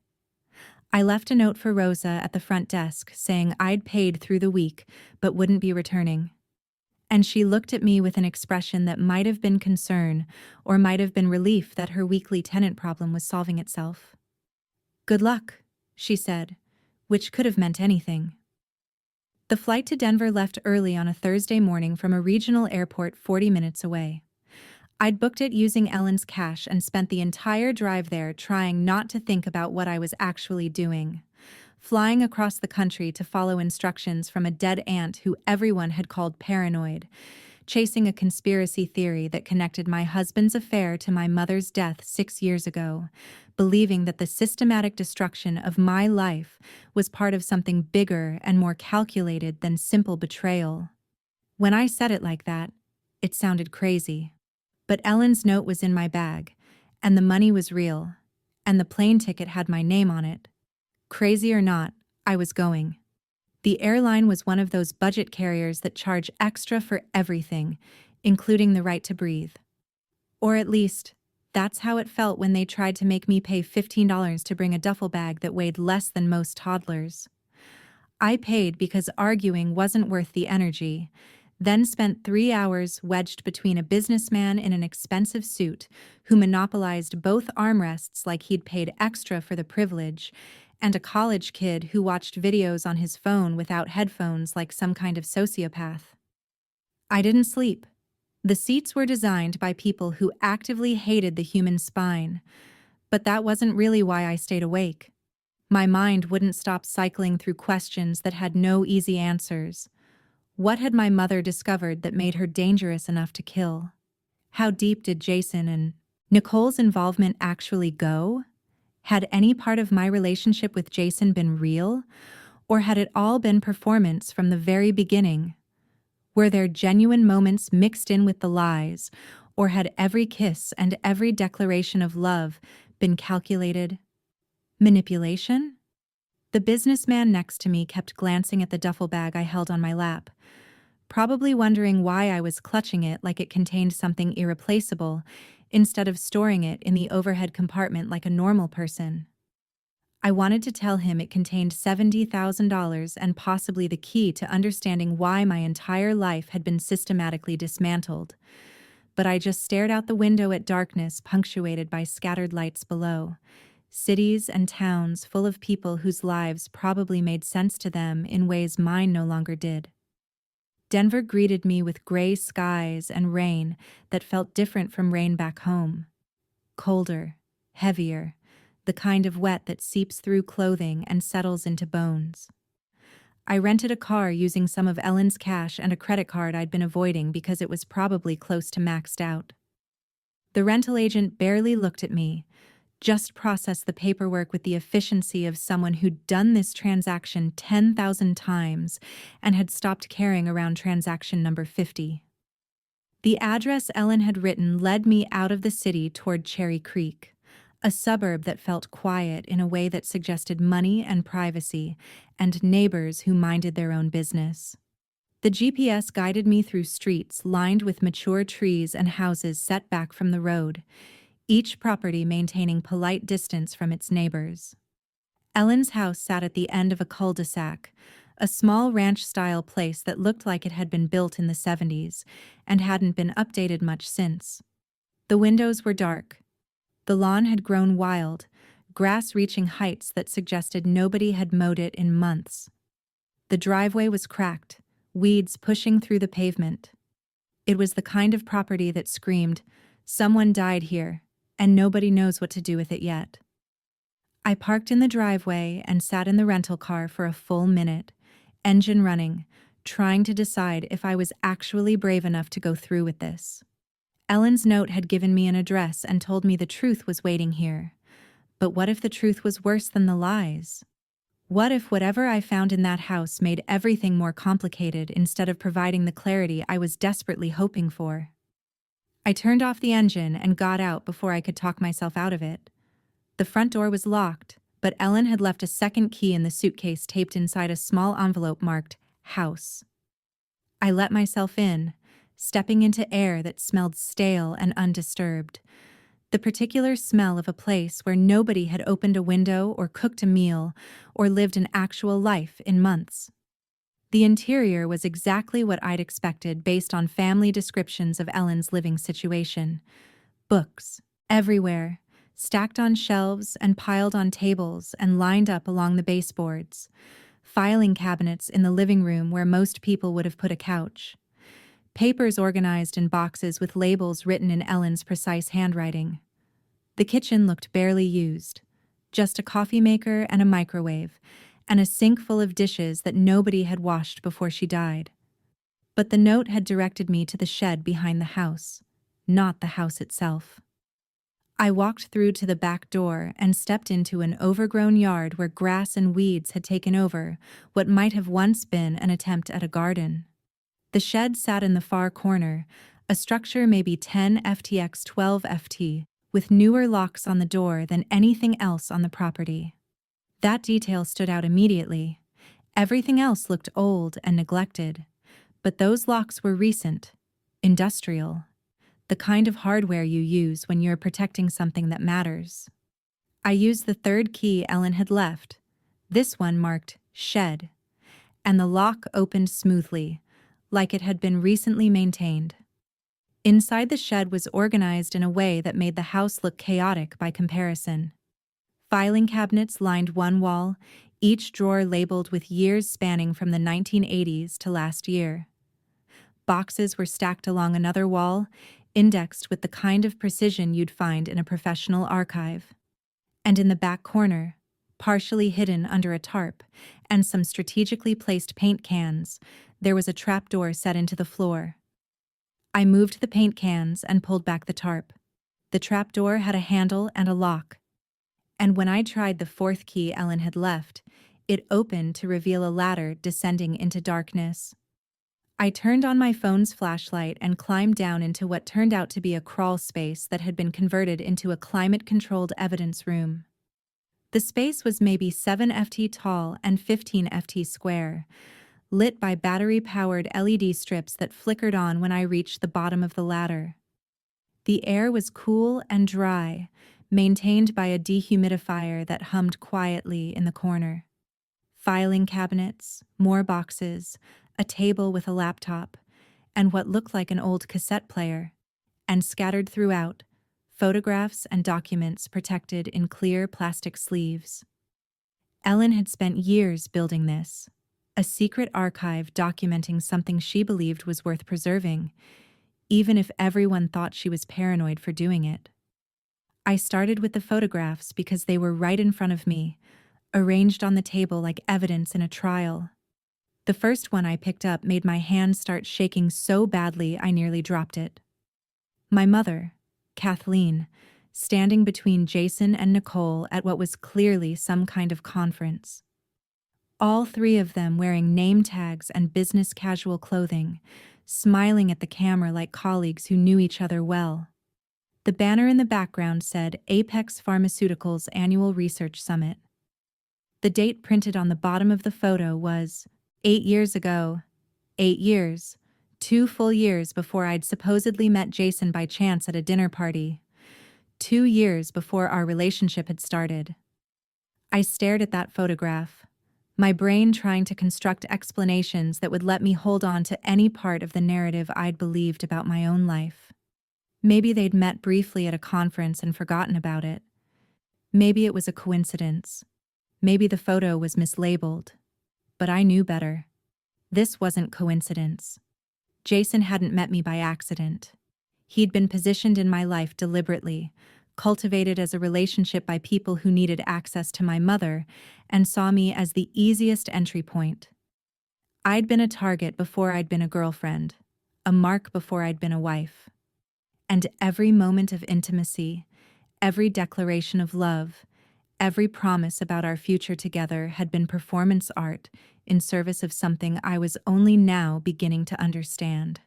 I left a note for Rosa at the front desk saying I'd paid through the week but wouldn't be returning. And she looked at me with an expression that might have been concern or might have been relief that her weekly tenant problem was solving itself. "Good luck," she said, which could have meant anything. The flight to Denver left early on a Thursday morning from a regional airport 40 minutes away. I'd booked it using Ellen's cash and spent the entire drive there trying not to think about what I was actually doing. Flying across the country to follow instructions from a dead aunt who everyone had called paranoid, chasing a conspiracy theory that connected my husband's affair to my mother's death 6 years ago, believing that the systematic destruction of my life was part of something bigger and more calculated than simple betrayal. When I said it like that, it sounded crazy. But Ellen's note was in my bag, and the money was real, and the plane ticket had my name on it. Crazy or not, I was going. The airline was one of those budget carriers that charge extra for everything, including the right to breathe. Or at least, that's how it felt when they tried to make me pay $15 to bring a duffel bag that weighed less than most toddlers. I paid because arguing wasn't worth the energy, then spent 3 hours wedged between a businessman in an expensive suit who monopolized both armrests like he'd paid extra for the privilege, and a college kid who watched videos on his phone without headphones like some kind of sociopath. I didn't sleep. The seats were designed by people who actively hated the human spine, but that wasn't really why I stayed awake. My mind wouldn't stop cycling through questions that had no easy answers. What had my mother discovered that made her dangerous enough to kill? How deep did Jason and Nicole's involvement actually go? Had any part of my relationship with Jason been real, or had it all been performance from the very beginning? Were there genuine moments mixed in with the lies, or had every kiss and every declaration of love been calculated manipulation? The businessman next to me kept glancing at the duffel bag I held on my lap, probably wondering why I was clutching it like it contained something irreplaceable instead of storing it in the overhead compartment like a normal person. I wanted to tell him it contained $70,000 and possibly the key to understanding why my entire life had been systematically dismantled, but I just stared out the window at darkness punctuated by scattered lights below. Cities and towns full of people whose lives probably made sense to them in ways mine no longer did. Denver greeted me with gray skies and rain that felt different from rain back home. Colder, heavier, the kind of wet that seeps through clothing and settles into bones. I rented a car using some of Ellen's cash and a credit card I'd been avoiding because it was probably close to maxed out. The rental agent barely looked at me, just processed the paperwork with the efficiency of someone who'd done this transaction 10,000 times and had stopped caring around transaction number 50. The address Ellen had written led me out of the city toward Cherry Creek, a suburb that felt quiet in a way that suggested money and privacy, and neighbors who minded their own business. The GPS guided me through streets lined with mature trees and houses set back from the road, each property maintaining polite distance from its neighbors. Ellen's house sat at the end of a cul-de-sac, a small ranch-style place that looked like it had been built in the 70s and hadn't been updated much since. The windows were dark. The lawn had grown wild, grass reaching heights that suggested nobody had mowed it in months. The driveway was cracked, weeds pushing through the pavement. It was the kind of property that screamed, "Someone died here, and nobody knows what to do with it yet." I parked in the driveway and sat in the rental car for a full minute, engine running, trying to decide if I was actually brave enough to go through with this. Ellen's note had given me an address and told me the truth was waiting here. But what if the truth was worse than the lies? What if whatever I found in that house made everything more complicated instead of providing the clarity I was desperately hoping for? I turned off the engine and got out before I could talk myself out of it. The front door was locked, but Ellen had left a second key in the suitcase taped inside a small envelope marked "House." I let myself in, stepping into air that smelled stale and undisturbed, the particular smell of a place where nobody had opened a window or cooked a meal or lived an actual life in months. The interior was exactly what I'd expected based on family descriptions of Ellen's living situation. Books, everywhere, stacked on shelves and piled on tables and lined up along the baseboards. Filing cabinets in the living room where most people would have put a couch. Papers organized in boxes with labels written in Ellen's precise handwriting. The kitchen looked barely used. Just a coffee maker and a microwave, and a sink full of dishes that nobody had washed before she died. But the note had directed me to the shed behind the house, not the house itself. I walked through to the back door and stepped into an overgrown yard where grass and weeds had taken over what might have once been an attempt at a garden. The shed sat in the far corner, a structure maybe 10 FTX 12 FT, with newer locks on the door than anything else on the property. That detail stood out immediately. Everything else looked old and neglected, but those locks were recent, industrial, the kind of hardware you use when you're protecting something that matters. I used the third key Ellen had left, this one marked shed, and the lock opened smoothly, like it had been recently maintained. Inside the shed was organized in a way that made the house look chaotic by comparison. Filing cabinets lined one wall, each drawer labeled with years spanning from the 1980s to last year. Boxes were stacked along another wall, indexed with the kind of precision you'd find in a professional archive. And in the back corner, partially hidden under a tarp and some strategically placed paint cans, there was a trapdoor set into the floor. I moved the paint cans and pulled back the tarp. The trapdoor had a handle and a lock. And when I tried the fourth key Ellen had left, it opened to reveal a ladder descending into darkness. I turned on my phone's flashlight and climbed down into what turned out to be a crawl space that had been converted into a climate-controlled evidence room. The space was maybe 7 FT tall and 15 FT square, lit by battery-powered LED strips that flickered on when I reached the bottom of the ladder. The air was cool and dry, maintained by a dehumidifier that hummed quietly in the corner. Filing cabinets, more boxes, a table with a laptop, and what looked like an old cassette player, and scattered throughout, photographs and documents protected in clear plastic sleeves. Ellen had spent years building this, a secret archive documenting something she believed was worth preserving, even if everyone thought she was paranoid for doing it. I started with the photographs because they were right in front of me, arranged on the table like evidence in a trial. The first one I picked up made my hand start shaking so badly I nearly dropped it. My mother, Kathleen, standing between Jason and Nicole at what was clearly some kind of conference. All three of them wearing name tags and business casual clothing, smiling at the camera like colleagues who knew each other well. The banner in the background said Apex Pharmaceuticals Annual Research Summit. The date printed on the bottom of the photo was 8 years ago. 8 years. 2 full years before I'd supposedly met Jason by chance at a dinner party. 2 years before our relationship had started. I stared at that photograph, my brain trying to construct explanations that would let me hold on to any part of the narrative I'd believed about my own life. Maybe they'd met briefly at a conference and forgotten about it. Maybe it was a coincidence. Maybe the photo was mislabeled. But I knew better. This wasn't coincidence. Jason hadn't met me by accident. He'd been positioned in my life deliberately, cultivated as a relationship by people who needed access to my mother and saw me as the easiest entry point. I'd been a target before I'd been a girlfriend, a mark before I'd been a wife. And every moment of intimacy, every declaration of love, every promise about our future together had been performance art in service of something I was only now beginning to understand.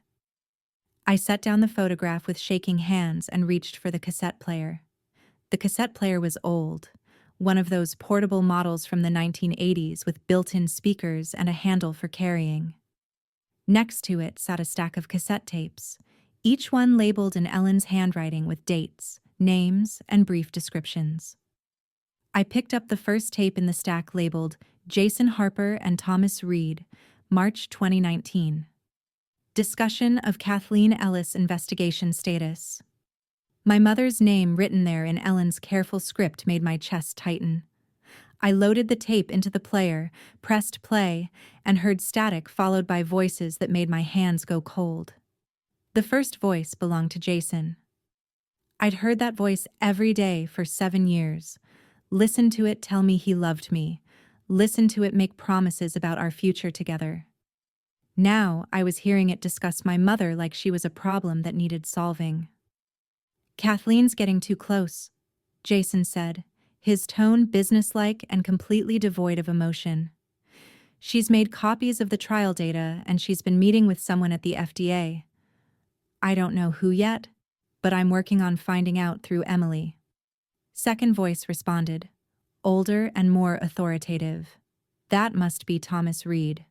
I set down the photograph with shaking hands and reached for the cassette player. The cassette player was old, one of those portable models from the 1980s with built-in speakers and a handle for carrying. Next to it sat a stack of cassette tapes, each one labeled in Ellen's handwriting with dates, names, and brief descriptions. I picked up the first tape in the stack labeled Jason Harper and Thomas Reed, March 2019. Discussion of Kathleen Ellis investigation status. My mother's name written there in Ellen's careful script made my chest tighten. I loaded the tape into the player, pressed play, and heard static followed by voices that made my hands go cold. The first voice belonged to Jason. I'd heard that voice every day for 7 years. Listened to it tell me he loved me. Listened to it make promises about our future together. Now I was hearing it discuss my mother like she was a problem that needed solving. Kathleen's getting too close, Jason said, his tone businesslike and completely devoid of emotion. She's made copies of the trial data and she's been meeting with someone at the FDA. I don't know who yet, but I'm working on finding out through Emily. Second voice responded, older and more authoritative. That must be Thomas Reed.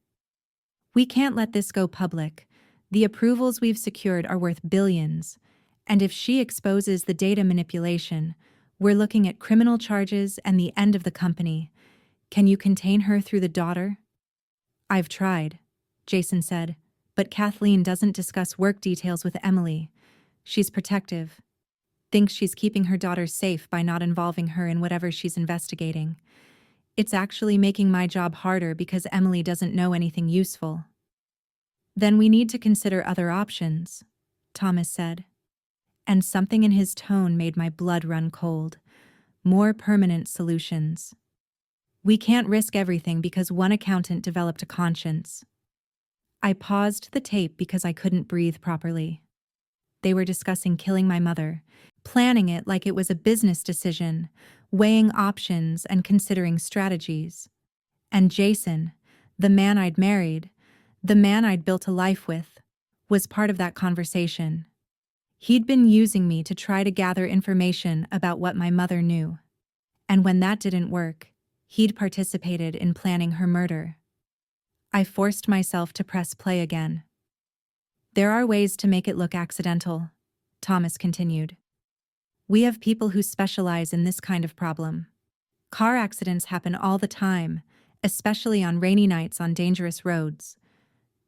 We can't let this go public. The approvals we've secured are worth billions, and if she exposes the data manipulation, we're looking at criminal charges and the end of the company. Can you contain her through the daughter? I've tried, Jason said, but Kathleen doesn't discuss work details with Emily. She's protective. Thinks she's keeping her daughter safe by not involving her in whatever she's investigating. It's actually making my job harder because Emily doesn't know anything useful. Then we need to consider other options, Thomas said. And something in his tone made my blood run cold. More permanent solutions. We can't risk everything because one accountant developed a conscience. I paused the tape because I couldn't breathe properly. They were discussing killing my mother, planning it like it was a business decision, weighing options and considering strategies. And Jason, the man I'd married, the man I'd built a life with, was part of that conversation. He'd been using me to try to gather information about what my mother knew. And when that didn't work, he'd participated in planning her murder. I forced myself to press play again. There are ways to make it look accidental, Thomas continued. We have people who specialize in this kind of problem. Car accidents happen all the time, especially on rainy nights on dangerous roads.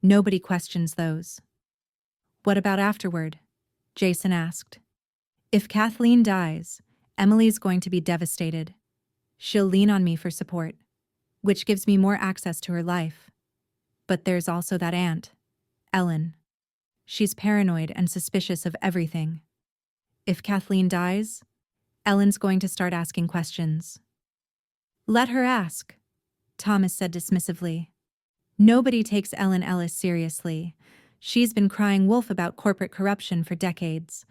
Nobody questions those. What about afterward? Jason asked. If Kathleen dies, Emily's going to be devastated. She'll lean on me for support, which gives me more access to her life. But there's also that aunt, Ellen. She's paranoid and suspicious of everything. If Kathleen dies, Ellen's going to start asking questions. Let her ask, Thomas said dismissively. Nobody takes Ellen Ellis seriously. She's been crying wolf about corporate corruption for decades.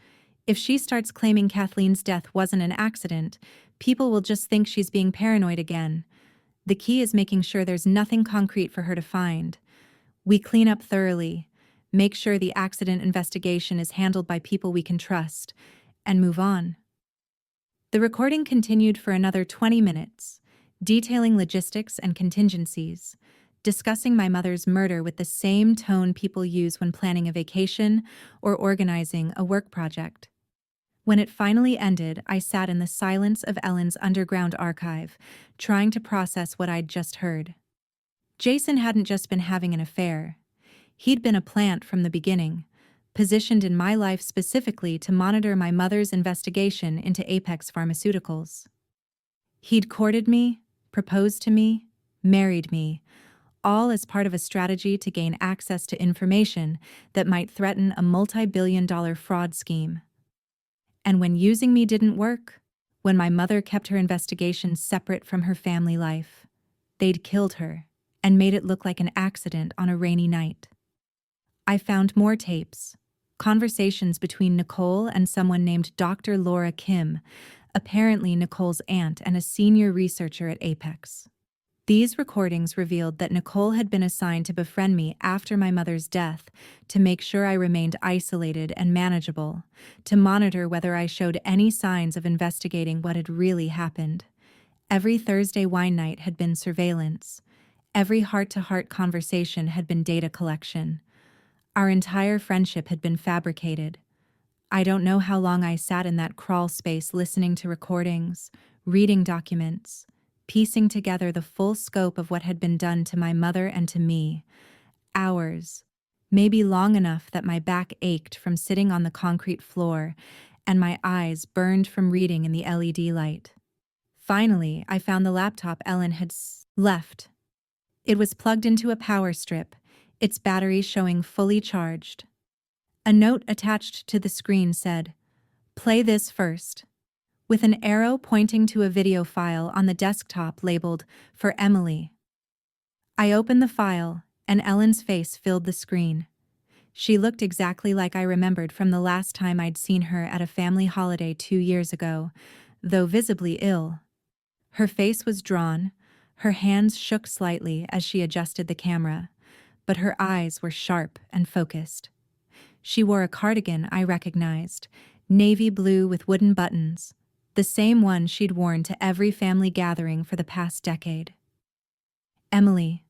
If she starts claiming Kathleen's death wasn't an accident, people will just think she's being paranoid again. The key is making sure there's nothing concrete for her to find. We clean up thoroughly, make sure the accident investigation is handled by people we can trust, and move on. The recording continued for another 20 minutes, detailing logistics and contingencies, discussing my mother's murder with the same tone people use when planning a vacation or organizing a work project. When it finally ended, I sat in the silence of Ellen's underground archive, trying to process what I'd just heard. Jason hadn't just been having an affair. He'd been a plant from the beginning, positioned in my life specifically to monitor my mother's investigation into Apex Pharmaceuticals. He'd courted me, proposed to me, married me, all as part of a strategy to gain access to information that might threaten a multi-billion-dollar fraud scheme. And when using me didn't work, when my mother kept her investigation separate from her family life, they'd killed her and made it look like an accident on a rainy night. I found more tapes, conversations between Nicole and someone named Dr. Laura Kim, apparently Nicole's aunt and a senior researcher at Apex. These recordings revealed that Nicole had been assigned to befriend me after my mother's death to make sure I remained isolated and manageable, to monitor whether I showed any signs of investigating what had really happened. Every Thursday wine night had been surveillance. Every heart-to-heart conversation had been data collection. Our entire friendship had been fabricated. I don't know how long I sat in that crawl space listening to recordings, reading documents, piecing together the full scope of what had been done to my mother and to me. Hours, maybe long enough that my back ached from sitting on the concrete floor and my eyes burned from reading in the LED light. Finally, I found the laptop Ellen had left. It was plugged into a power strip, its battery showing fully charged. A note attached to the screen said, "Play this first," with an arrow pointing to a video file on the desktop labeled, "For Emily." I opened the file, and Ellen's face filled the screen. She looked exactly like I remembered from the last time I'd seen her at a family holiday 2 years ago, though visibly ill. Her face was drawn, her hands shook slightly as she adjusted the camera, but her eyes were sharp and focused. She wore a cardigan I recognized, navy blue with wooden buttons, the same one she'd worn to every family gathering for the past decade. "Emily,"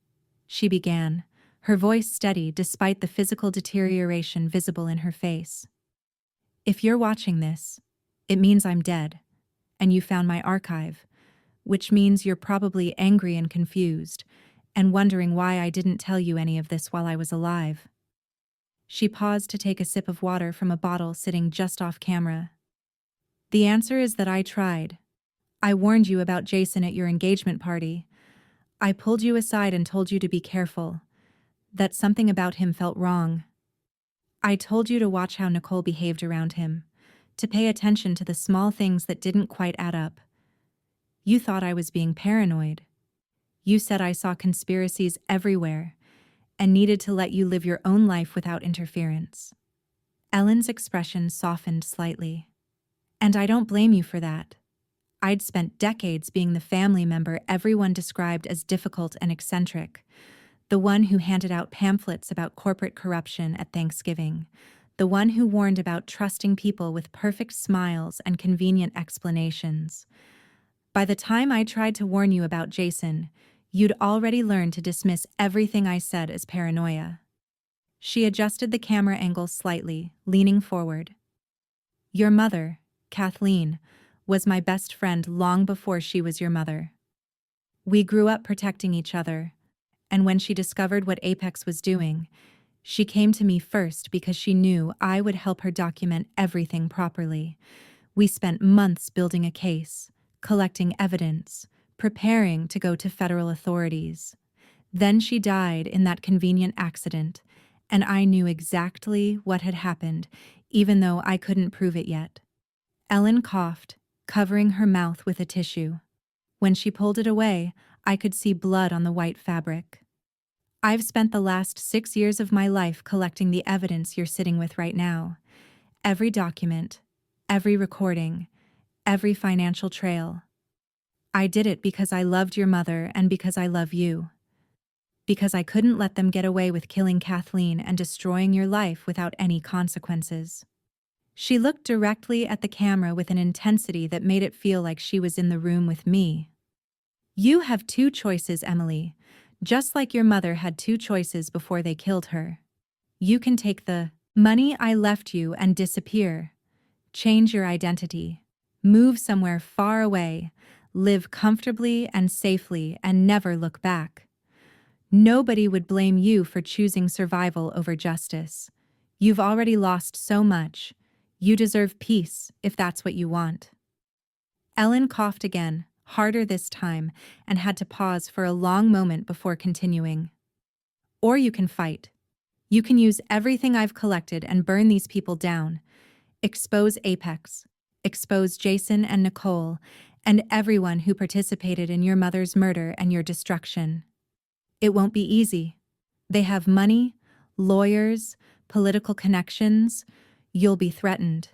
she began, her voice steady despite the physical deterioration visible in her face. "If you're watching this, it means I'm dead, and you found my archive, which means you're probably angry and confused, and wondering why I didn't tell you any of this while I was alive." She paused to take a sip of water from a bottle sitting just off camera. "The answer is that I tried. I warned you about Jason at your engagement party. I pulled you aside and told you to be careful, that something about him felt wrong. I told you to watch how Nicole behaved around him, to pay attention to the small things that didn't quite add up. You thought I was being paranoid. You said I saw conspiracies everywhere and needed to let you live your own life without interference." Ellen's expression softened slightly. "And I don't blame you for that. I'd spent decades being the family member everyone described as difficult and eccentric, the one who handed out pamphlets about corporate corruption at Thanksgiving, the one who warned about trusting people with perfect smiles and convenient explanations. By the time I tried to warn you about Jason, you'd already learned to dismiss everything I said as paranoia." She adjusted the camera angle slightly, leaning forward. "Your mother, Kathleen, was my best friend long before she was your mother. We grew up protecting each other, and when she discovered what Apex was doing, she came to me first because she knew I would help her document everything properly. We spent months building a case, collecting evidence, preparing to go to federal authorities. Then she died in that convenient accident, and I knew exactly what had happened, even though I couldn't prove it yet." Ellen coughed, covering her mouth with a tissue. When she pulled it away, I could see blood on the white fabric. "I've spent the last 6 years of my life collecting the evidence you're sitting with right now. Every document, every recording, every financial trail. I did it because I loved your mother and because I love you. Because I couldn't let them get away with killing Kathleen and destroying your life without any consequences." She looked directly at the camera with an intensity that made it feel like she was in the room with me. "You have 2 choices, Emily, just like your mother had 2 choices before they killed her. You can take the money I left you and disappear, change your identity, move somewhere far away, live comfortably and safely, and never look back. Nobody would blame you for choosing survival over justice. You've already lost so much. You deserve peace, if that's what you want." Ellen coughed again, harder this time, and had to pause for a long moment before continuing. "Or you can fight. You can use everything I've collected and burn these people down. Expose Apex. Expose Jason and Nicole, and everyone who participated in your mother's murder and your destruction. It won't be easy. They have money, lawyers, political connections. You'll be threatened.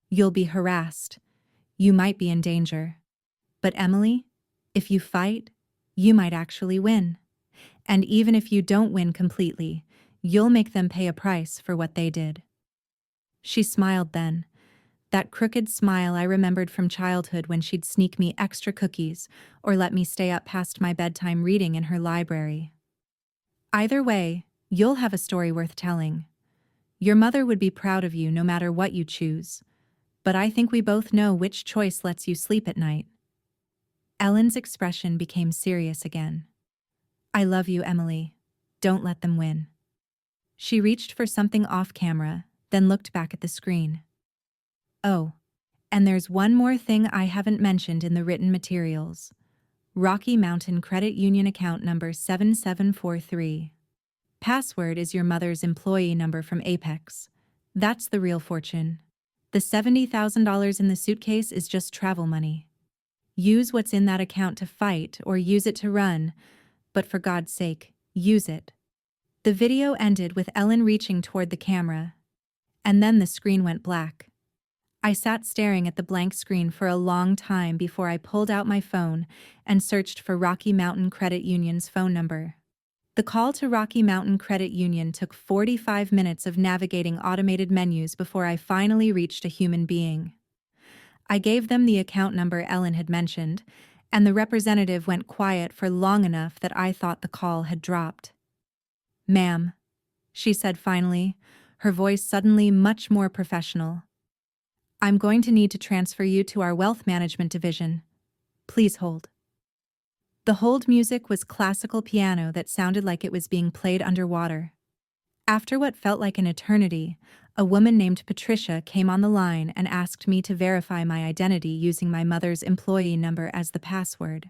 You'll be harassed. You might be in danger. But Emily, if you fight, you might actually win. And even if you don't win completely, you'll make them pay a price for what they did." She smiled then, that crooked smile I remembered from childhood when she'd sneak me extra cookies or let me stay up past my bedtime reading in her library. "Either way, you'll have a story worth telling. Your mother would be proud of you no matter what you choose, but I think we both know which choice lets you sleep at night." Ellen's expression became serious again. "I love you, Emily. Don't let them win." She reached for something off camera, then looked back at the screen. "Oh, and there's one more thing I haven't mentioned in the written materials. Rocky Mountain Credit Union account number 7743. Password is your mother's employee number from Apex. That's the real fortune. The $70,000 in the suitcase is just travel money. Use what's in that account to fight or use it to run, but for God's sake, use it. The video ended with Ellen reaching toward the camera, and then the screen went black. I sat staring at the blank screen for a long time before I pulled out my phone and searched for Rocky Mountain Credit Union's phone number. The call to Rocky Mountain Credit Union took 45 minutes of navigating automated menus before I finally reached a human being. I gave them the account number Ellen had mentioned, and the representative went quiet for long enough that I thought the call had dropped. "Ma'am," she said finally, her voice suddenly much more professional. "I'm going to need to transfer you to our wealth management division. Please hold." The hold music was classical piano that sounded like it was being played underwater. After what felt like an eternity, a woman named Patricia came on the line and asked me to verify my identity using my mother's employee number as the password.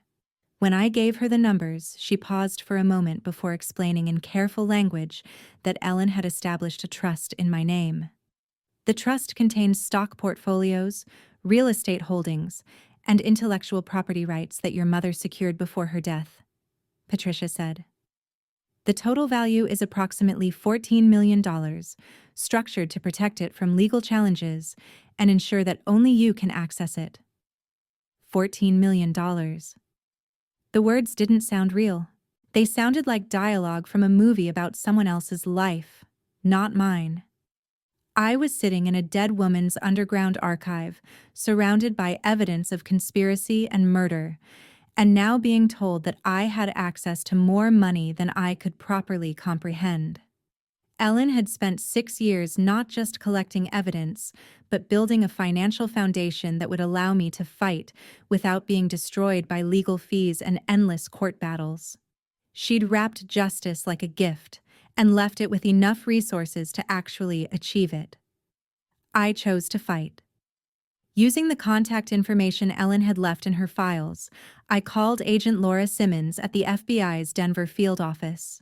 When I gave her the numbers, she paused for a moment before explaining in careful language that Ellen had established a trust in my name. The trust contained stock portfolios, real estate holdings, and intellectual property rights that your mother secured before her death, Patricia said. The total value is approximately $14 million, structured to protect it from legal challenges and ensure that only you can access it. $14 million. The words didn't sound real. They sounded like dialogue from a movie about someone else's life, not mine. I was sitting in a dead woman's underground archive, surrounded by evidence of conspiracy and murder, and now being told that I had access to more money than I could properly comprehend. Ellen had spent 6 years not just collecting evidence, but building a financial foundation that would allow me to fight without being destroyed by legal fees and endless court battles. She'd wrapped justice like a gift and left it with enough resources to actually achieve it. I chose to fight. Using the contact information Ellen had left in her files, I called Agent Laura Simmons at the FBI's Denver field office.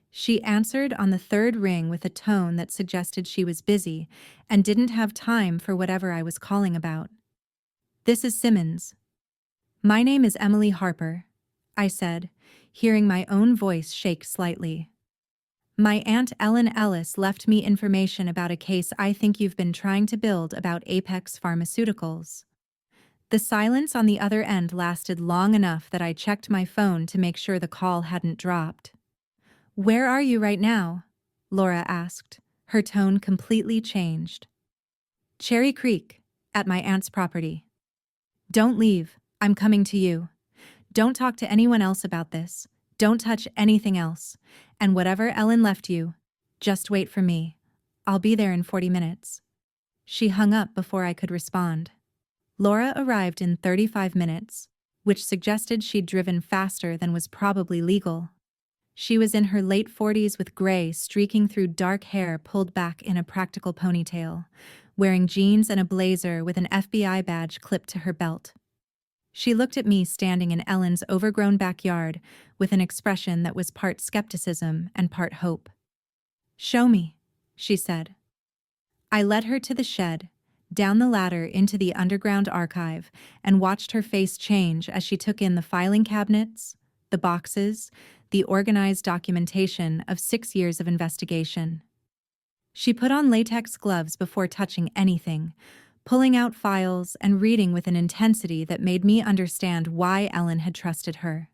She answered on the third ring with a tone that suggested she was busy and didn't have time for whatever I was calling about. "This is Simmons." "My name is Emily Harper," I said, hearing my own voice shake slightly. "My Aunt Ellen Ellis left me information about a case I think you've been trying to build about Apex Pharmaceuticals." The silence on the other end lasted long enough that I checked my phone to make sure the call hadn't dropped. "Where are you right now?" Laura asked, her tone completely changed. "Cherry Creek, at my aunt's property." "Don't leave, I'm coming to you. Don't talk to anyone else about this. Don't touch anything else. And whatever Ellen left you, just wait for me. I'll be there in 40 minutes. She hung up before I could respond. Laura arrived in 35 minutes, which suggested she'd driven faster than was probably legal. She was in her late 40s with gray streaking through dark hair pulled back in a practical ponytail, wearing jeans and a blazer with an FBI badge clipped to her belt. She looked at me standing in Ellen's overgrown backyard with an expression that was part skepticism and part hope. "Show me," she said. I led her to the shed, down the ladder into the underground archive, and watched her face change as she took in the filing cabinets, the boxes, the organized documentation of 6 years of investigation. She put on latex gloves before touching anything, pulling out files and reading with an intensity that made me understand why Ellen had trusted her.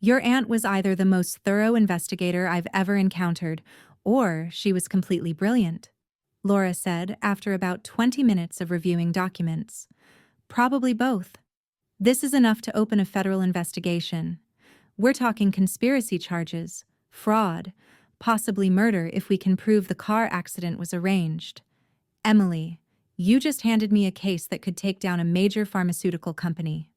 "Your aunt was either the most thorough investigator I've ever encountered, or she was completely brilliant," Laura said after about 20 minutes of reviewing documents. "Probably both. This is enough to open a federal investigation. We're talking conspiracy charges, fraud, possibly murder if we can prove the car accident was arranged. Emily, you just handed me a case that could take down a major pharmaceutical company."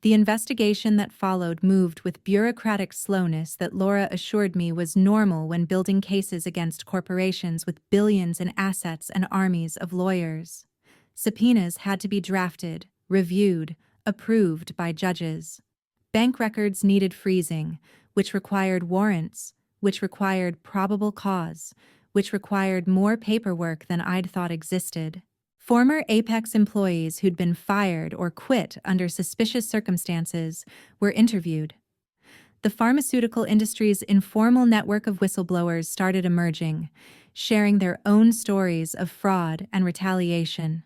The investigation that followed moved with bureaucratic slowness that Laura assured me was normal when building cases against corporations with billions in assets and armies of lawyers. Subpoenas had to be drafted, reviewed, approved by judges. Bank records needed freezing, which required warrants, which required probable cause, which required more paperwork than I'd thought existed. Former Apex employees who'd been fired or quit under suspicious circumstances were interviewed. The pharmaceutical industry's informal network of whistleblowers started emerging, sharing their own stories of fraud and retaliation.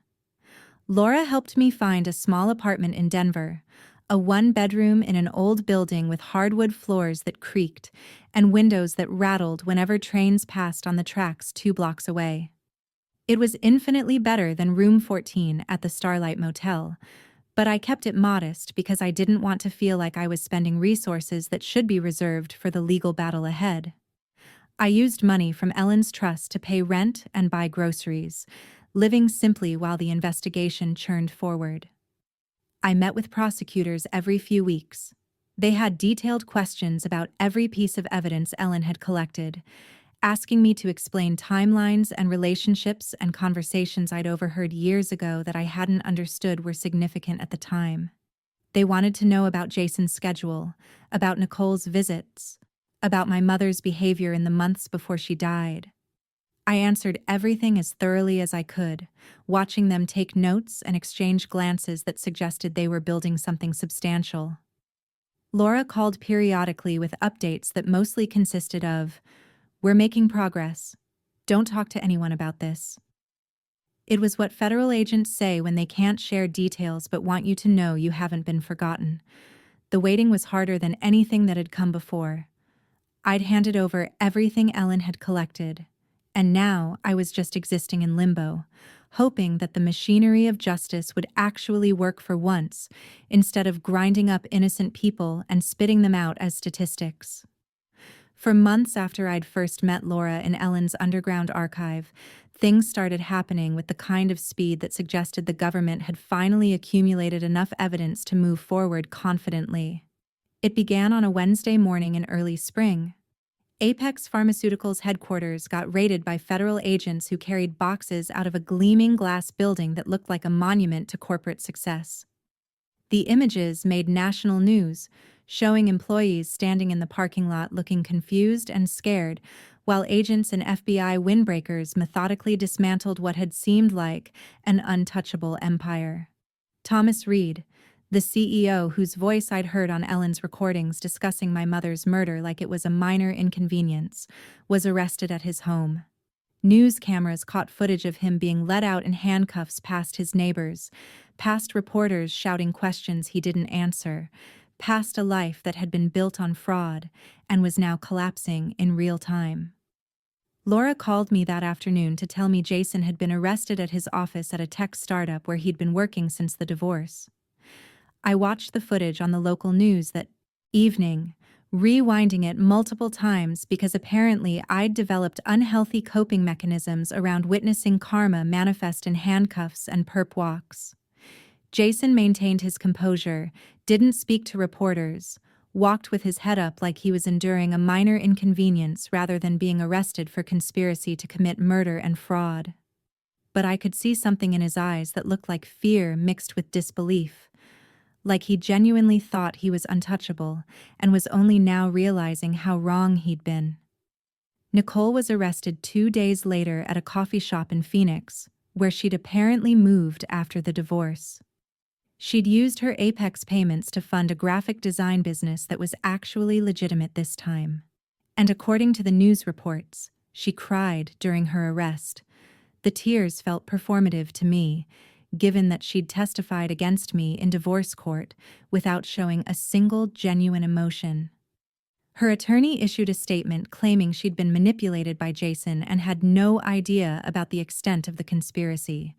Laura helped me find a small apartment in Denver, a one-bedroom in an old building with hardwood floors that creaked and windows that rattled whenever trains passed on the tracks 2 blocks away. It was infinitely better than room 14 at the Starlight Motel, but I kept it modest because I didn't want to feel like I was spending resources that should be reserved for the legal battle ahead. I used money from Ellen's trust to pay rent and buy groceries, living simply while the investigation churned forward. I met with prosecutors every few weeks. They had detailed questions about every piece of evidence Ellen had collected, asking me to explain timelines and relationships and conversations I'd overheard years ago that I hadn't understood were significant at the time. They wanted to know about Jason's schedule, about Nicole's visits, about my mother's behavior in the months before she died. I answered everything as thoroughly as I could, watching them take notes and exchange glances that suggested they were building something substantial. Laura called periodically with updates that mostly consisted of, "We're making progress. Don't talk to anyone about this." It was what federal agents say when they can't share details but want you to know you haven't been forgotten. The waiting was harder than anything that had come before. I'd handed over everything Ellen had collected, and now I was just existing in limbo, hoping that the machinery of justice would actually work for once, instead of grinding up innocent people and spitting them out as statistics. For months after I'd first met Laura in Ellen's underground archive, things started happening with the kind of speed that suggested the government had finally accumulated enough evidence to move forward confidently. It began on a Wednesday morning in early spring. Apex Pharmaceuticals' headquarters got raided by federal agents who carried boxes out of a gleaming glass building that looked like a monument to corporate success. The images made national news, showing employees standing in the parking lot looking confused and scared, while agents and FBI windbreakers methodically dismantled what had seemed like an untouchable empire. Thomas Reed, the CEO whose voice I'd heard on Ellen's recordings discussing my mother's murder like it was a minor inconvenience, was arrested at his home. News cameras caught footage of him being led out in handcuffs past his neighbors, past reporters shouting questions he didn't answer, past a life that had been built on fraud and was now collapsing in real time. Laura called me that afternoon to tell me Jason had been arrested at his office at a tech startup where he'd been working since the divorce. I watched the footage on the local news that evening, rewinding it multiple times because apparently I'd developed unhealthy coping mechanisms around witnessing karma manifest in handcuffs and perp walks. Jason maintained his composure, didn't speak to reporters, walked with his head up like he was enduring a minor inconvenience rather than being arrested for conspiracy to commit murder and fraud. But I could see something in his eyes that looked like fear mixed with disbelief, like he genuinely thought he was untouchable and was only now realizing how wrong he'd been. Nicole was arrested 2 days later at a coffee shop in Phoenix, where she'd apparently moved after the divorce. She'd used her Apex payments to fund a graphic design business that was actually legitimate this time. And according to the news reports, she cried during her arrest. The tears felt performative to me, given that she'd testified against me in divorce court without showing a single genuine emotion. Her attorney issued a statement claiming she'd been manipulated by Jason and had no idea about the extent of the conspiracy,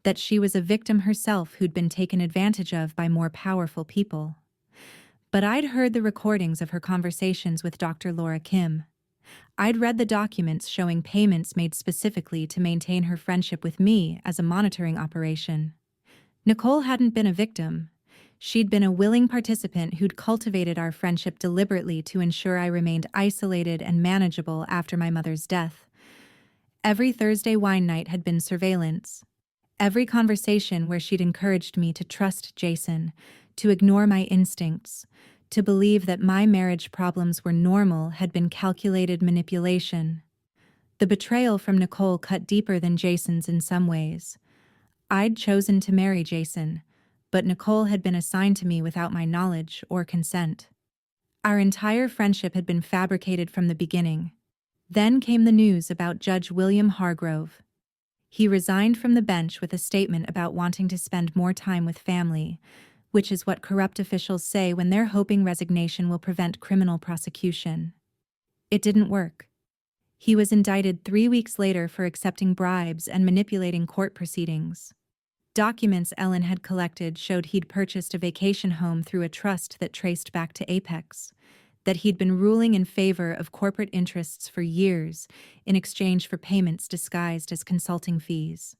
that she was a victim herself who'd been taken advantage of by more powerful people. But I'd heard the recordings of her conversations with Dr. Laura Kim. I'd read the documents showing payments made specifically to maintain her friendship with me as a monitoring operation. Nicole hadn't been a victim. She'd been a willing participant who'd cultivated our friendship deliberately to ensure I remained isolated and manageable after my mother's death. Every Thursday wine night had been surveillance. Every conversation where she'd encouraged me to trust Jason, to ignore my instincts, to believe that my marriage problems were normal had been calculated manipulation. The betrayal from Nicole cut deeper than Jason's in some ways. I'd chosen to marry Jason, but Nicole had been assigned to me without my knowledge or consent. Our entire friendship had been fabricated from the beginning. Then came the news about Judge William Hargrove. He resigned from the bench with a statement about wanting to spend more time with family, which is what corrupt officials say when they're hoping resignation will prevent criminal prosecution. It didn't work. He was indicted 3 weeks later for accepting bribes and manipulating court proceedings. Documents Ellen had collected showed he'd purchased a vacation home through a trust that traced back to Apex, that he'd been ruling in favor of corporate interests for years in exchange for payments disguised as consulting fees.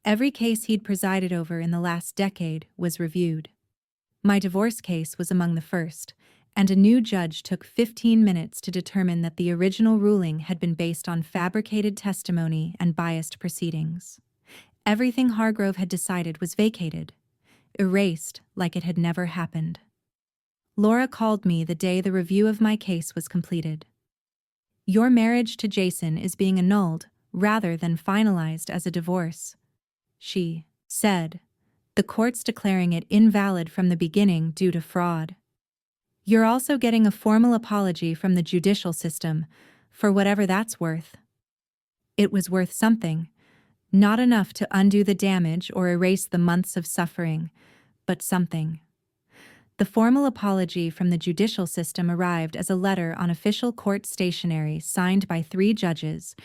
Every case he'd presided over in the last decade was reviewed. My divorce case was among the first, and a new judge took 15 minutes to determine that the original ruling had been based on fabricated testimony and biased proceedings. Everything Hargrove had decided was vacated, erased like it had never happened. Laura called me the day the review of my case was completed. "Your marriage to Jason is being annulled rather than finalized as a divorce," she said, "the courts declaring it invalid from the beginning due to fraud. You're also getting a formal apology from the judicial system, for whatever that's worth." It was worth something. Not enough to undo the damage or erase the months of suffering, but something. The formal apology from the judicial system arrived as a letter on official court stationery signed by 3 judges,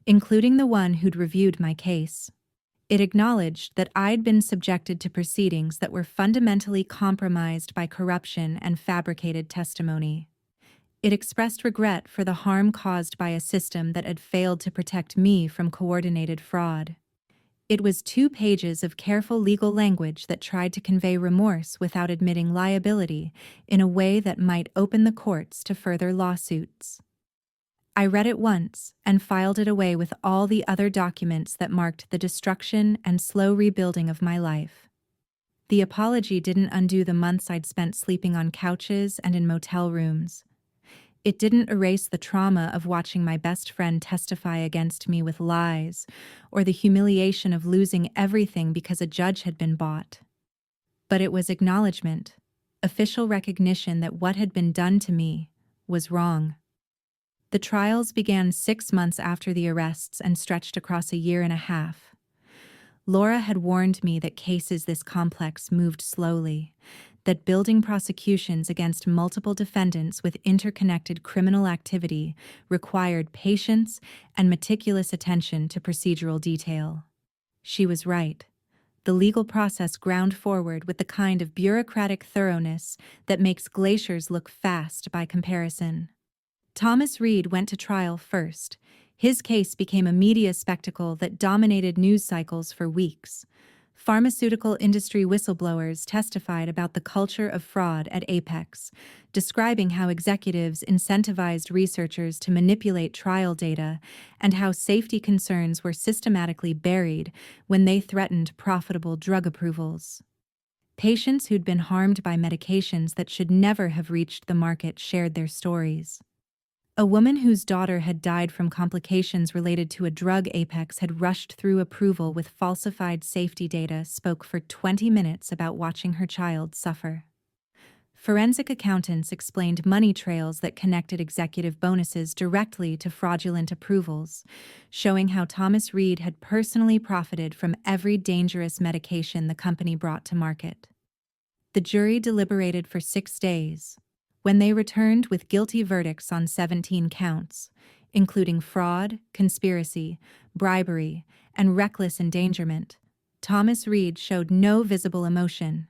including the one who'd reviewed my case. It acknowledged that I'd been subjected to proceedings that were fundamentally compromised by corruption and fabricated testimony. It expressed regret for the harm caused by a system that had failed to protect me from coordinated fraud. It was 2 pages of careful legal language that tried to convey remorse without admitting liability in a way that might open the courts to further lawsuits. I read it once and filed it away with all the other documents that marked the destruction and slow rebuilding of my life. The apology didn't undo the months I'd spent sleeping on couches and in motel rooms. It didn't erase the trauma of watching my best friend testify against me with lies, or the humiliation of losing everything because a judge had been bought. But it was acknowledgement, official recognition that what had been done to me was wrong. The trials began 6 months after the arrests and stretched across a year and a half. Laura had warned me that cases this complex moved slowly, that building prosecutions against multiple defendants with interconnected criminal activity required patience and meticulous attention to procedural detail. She was right. The legal process ground forward with the kind of bureaucratic thoroughness that makes glaciers look fast by comparison. Thomas Reed went to trial first. His case became a media spectacle that dominated news cycles for weeks. Pharmaceutical industry whistleblowers testified about the culture of fraud at Apex, describing how executives incentivized researchers to manipulate trial data and how safety concerns were systematically buried when they threatened profitable drug approvals. Patients who'd been harmed by medications that should never have reached the market shared their stories. A woman whose daughter had died from complications related to a drug Apex had rushed through approval with falsified safety data spoke for 20 minutes about watching her child suffer. Forensic accountants explained money trails that connected executive bonuses directly to fraudulent approvals, showing how Thomas Reed had personally profited from every dangerous medication the company brought to market. The jury deliberated for 6 days. When they returned with guilty verdicts on 17 counts, including fraud, conspiracy, bribery, and reckless endangerment, Thomas Reed showed no visible emotion.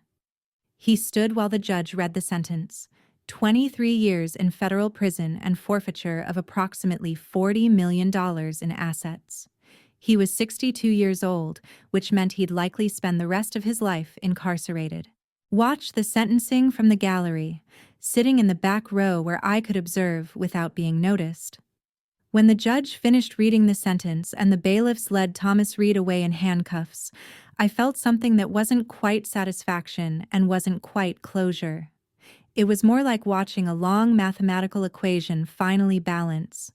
He stood while the judge read the sentence: 23 years in federal prison and forfeiture of approximately $40 million in assets. He was 62 years old, which meant he'd likely spend the rest of his life incarcerated. Watch the sentencing from the gallery, sitting in the back row where I could observe without being noticed. When the judge finished reading the sentence and the bailiffs led Thomas Reed away in handcuffs, I felt something that wasn't quite satisfaction and wasn't quite closure. It was more like watching a long mathematical equation finally balance.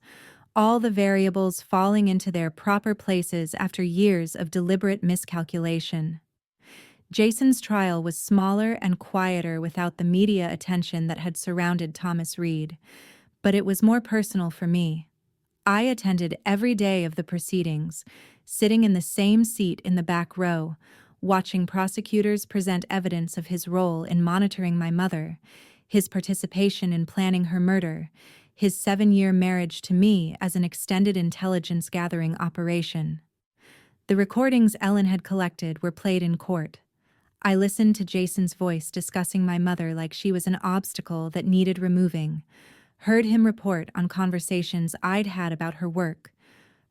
all the variables falling into their proper places after years of deliberate miscalculation. Jason's trial was smaller and quieter without the media attention that had surrounded Thomas Reed, but it was more personal for me. I attended every day of the proceedings, sitting in the same seat in the back row, watching prosecutors present evidence of his role in monitoring my mother, his participation in planning her murder, his 7-year marriage to me as an extended intelligence gathering operation. The recordings Ellen had collected were played in court. I listened to Jason's voice discussing my mother like she was an obstacle that needed removing, heard him report on conversations I'd had about her work,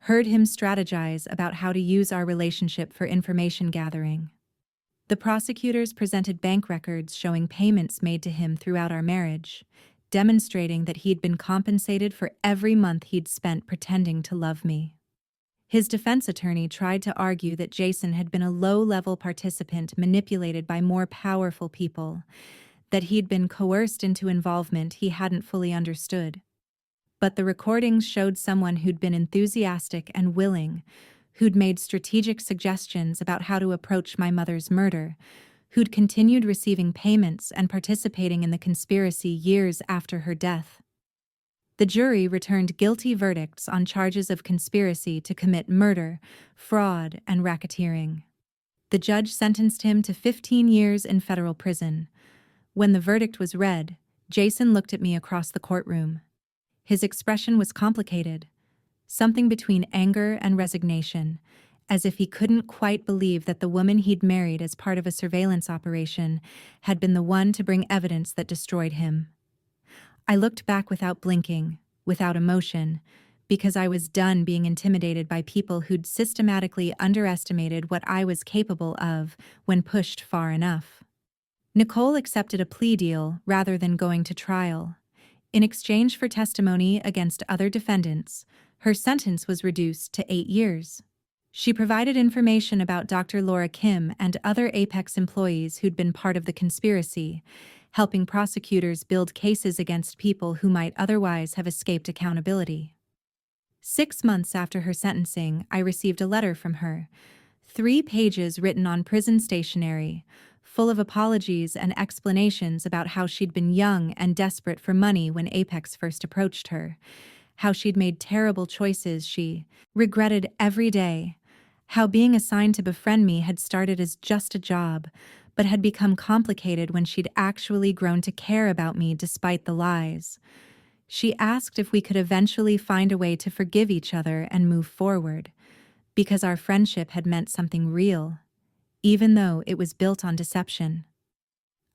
heard him strategize about how to use our relationship for information gathering. The prosecutors presented bank records showing payments made to him throughout our marriage, demonstrating that he'd been compensated for every month he'd spent pretending to love me. His defense attorney tried to argue that Jason had been a low-level participant manipulated by more powerful people, that he'd been coerced into involvement he hadn't fully understood. But the recordings showed someone who'd been enthusiastic and willing, who'd made strategic suggestions about how to approach my mother's murder, who'd continued receiving payments and participating in the conspiracy years after her death. The jury returned guilty verdicts on charges of conspiracy to commit murder, fraud, and racketeering. The judge sentenced him to 15 years in federal prison. When the verdict was read, Jason looked at me across the courtroom. His expression was complicated, something between anger and resignation, as if he couldn't quite believe that the woman he'd married as part of a surveillance operation had been the one to bring evidence that destroyed him. I looked back without blinking, without emotion, because I was done being intimidated by people who'd systematically underestimated what I was capable of when pushed far enough. Nicole accepted a plea deal rather than going to trial. In exchange for testimony against other defendants, her sentence was reduced to 8 years. She provided information about Dr. Laura Kim and other Apex employees who'd been part of the conspiracy, helping prosecutors build cases against people who might otherwise have escaped accountability. 6 months after her sentencing, I received a letter from her, 3 pages written on prison stationery, full of apologies and explanations about how she'd been young and desperate for money when Apex first approached her, how she'd made terrible choices she regretted every day, how being assigned to befriend me had started as just a job, but had become complicated when she'd actually grown to care about me despite the lies. She asked if we could eventually find a way to forgive each other and move forward, because our friendship had meant something real, even though it was built on deception.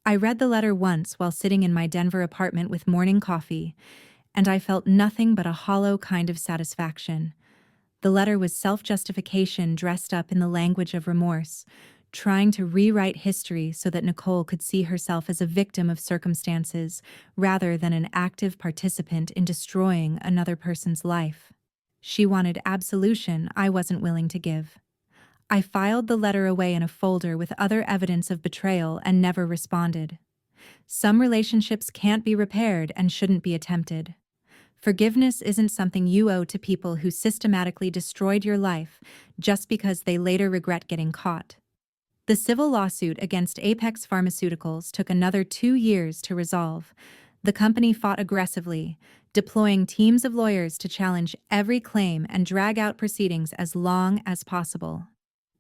I read the letter once while sitting in my Denver apartment with morning coffee, and I felt nothing but a hollow kind of satisfaction. The letter was self-justification dressed up in the language of remorse, trying to rewrite history so that Nicole could see herself as a victim of circumstances rather than an active participant in destroying another person's life. She wanted absolution I wasn't willing to give. I filed the letter away in a folder with other evidence of betrayal and never responded. Some relationships can't be repaired and shouldn't be attempted. Forgiveness isn't something you owe to people who systematically destroyed your life just because they later regret getting caught. The civil lawsuit against Apex Pharmaceuticals took another 2 years to resolve. The company fought aggressively, deploying teams of lawyers to challenge every claim and drag out proceedings as long as possible.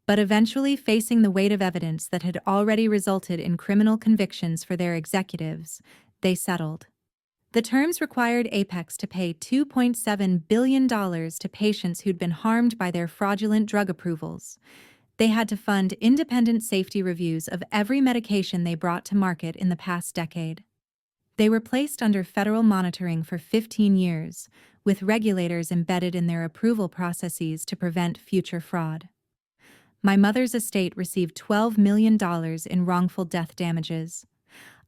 But eventually, facing the weight of evidence that had already resulted in criminal convictions for their executives, they settled. The terms required Apex to pay $2.7 billion to patients who'd been harmed by their fraudulent drug approvals. They had to fund independent safety reviews of every medication they brought to market in the past decade. They were placed under federal monitoring for 15 years, with regulators embedded in their approval processes to prevent future fraud. My mother's estate received $12 million in wrongful death damages.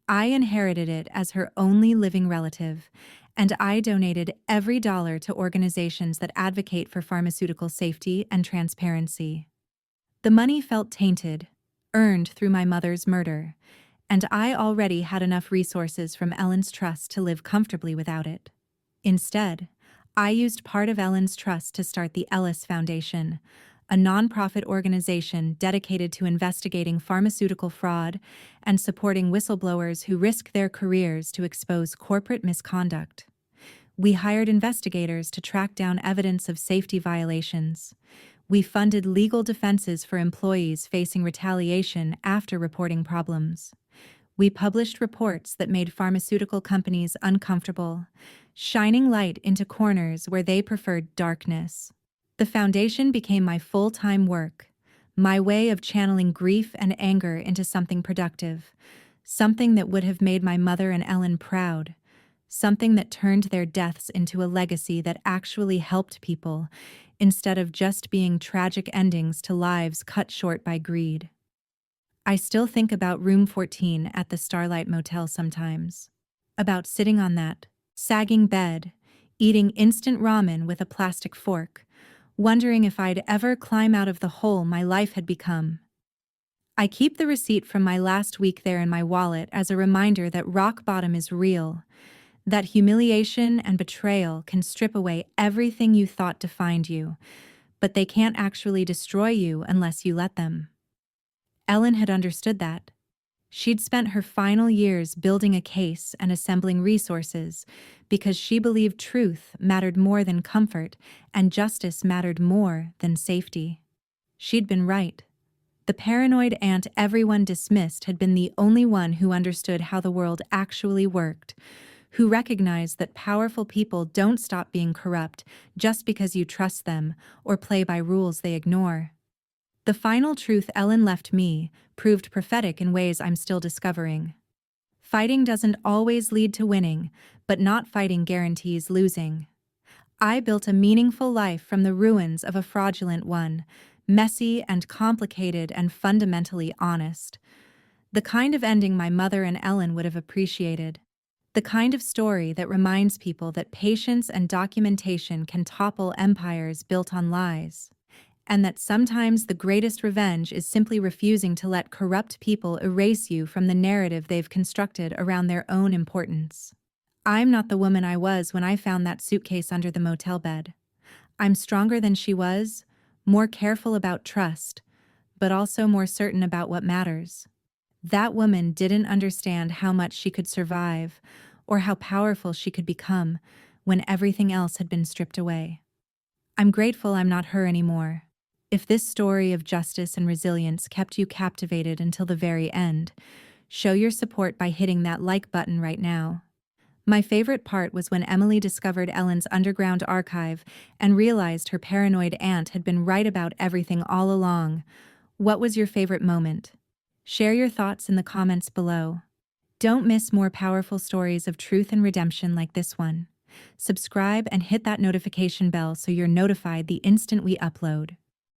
I inherited it as her only living relative, and I donated every dollar to organizations that advocate for pharmaceutical safety and transparency. The money felt tainted, earned through my mother's murder, and I already had enough resources from Ellen's trust to live comfortably without it. Instead, I used part of Ellen's trust to start the Ellis Foundation, a nonprofit organization dedicated to investigating pharmaceutical fraud and supporting whistleblowers who risk their careers to expose corporate misconduct. We hired investigators to track down evidence of safety violations. We funded legal defenses for employees facing retaliation after reporting problems. We published reports that made pharmaceutical companies uncomfortable, shining light into corners where they preferred darkness. The foundation became my full-time work, my way of channeling grief and anger into something productive, something that would have made my mother and Ellen proud, something that turned their deaths into a legacy that actually helped people, instead of just being tragic endings to lives cut short by greed. I still think about room 14 at the Starlight Motel sometimes, about sitting on that sagging bed, eating instant ramen with a plastic fork, wondering if I'd ever climb out of the hole my life had become. I keep the receipt from my last week there in my wallet as a reminder that rock bottom is real, that humiliation and betrayal can strip away everything you thought defined you, but they can't actually destroy you unless you let them. Ellen had understood that. She'd spent her final years building a case and assembling resources because she believed truth mattered more than comfort and justice mattered more than safety. She'd been right. The paranoid aunt everyone dismissed had been the only one who understood how the world actually worked, who recognized that powerful people don't stop being corrupt just because you trust them or play by rules they ignore. The final truth Ellen left me proved prophetic in ways I'm still discovering. Fighting doesn't always lead to winning, but not fighting guarantees losing. I built a meaningful life from the ruins of a fraudulent one, messy and complicated and fundamentally honest. The kind of ending my mother and Ellen would have appreciated. The kind of story that reminds people that patience and documentation can topple empires built on lies, and that sometimes the greatest revenge is simply refusing to let corrupt people erase you from the narrative they've constructed around their own importance. I'm not the woman I was when I found that suitcase under the motel bed. I'm stronger than she was, more careful about trust, but also more certain about what matters. That woman didn't understand how much she could survive or how powerful she could become when everything else had been stripped away. I'm grateful I'm not her anymore. If this story of justice and resilience kept you captivated until the very end, show your support by hitting that like button right now. My favorite part was when Emily discovered Ellen's underground archive and realized her paranoid aunt had been right about everything all along. What was your favorite moment? Share your thoughts in the comments below. Don't miss more powerful stories of truth and redemption like this one. Subscribe and hit that notification bell so you're notified the instant we upload.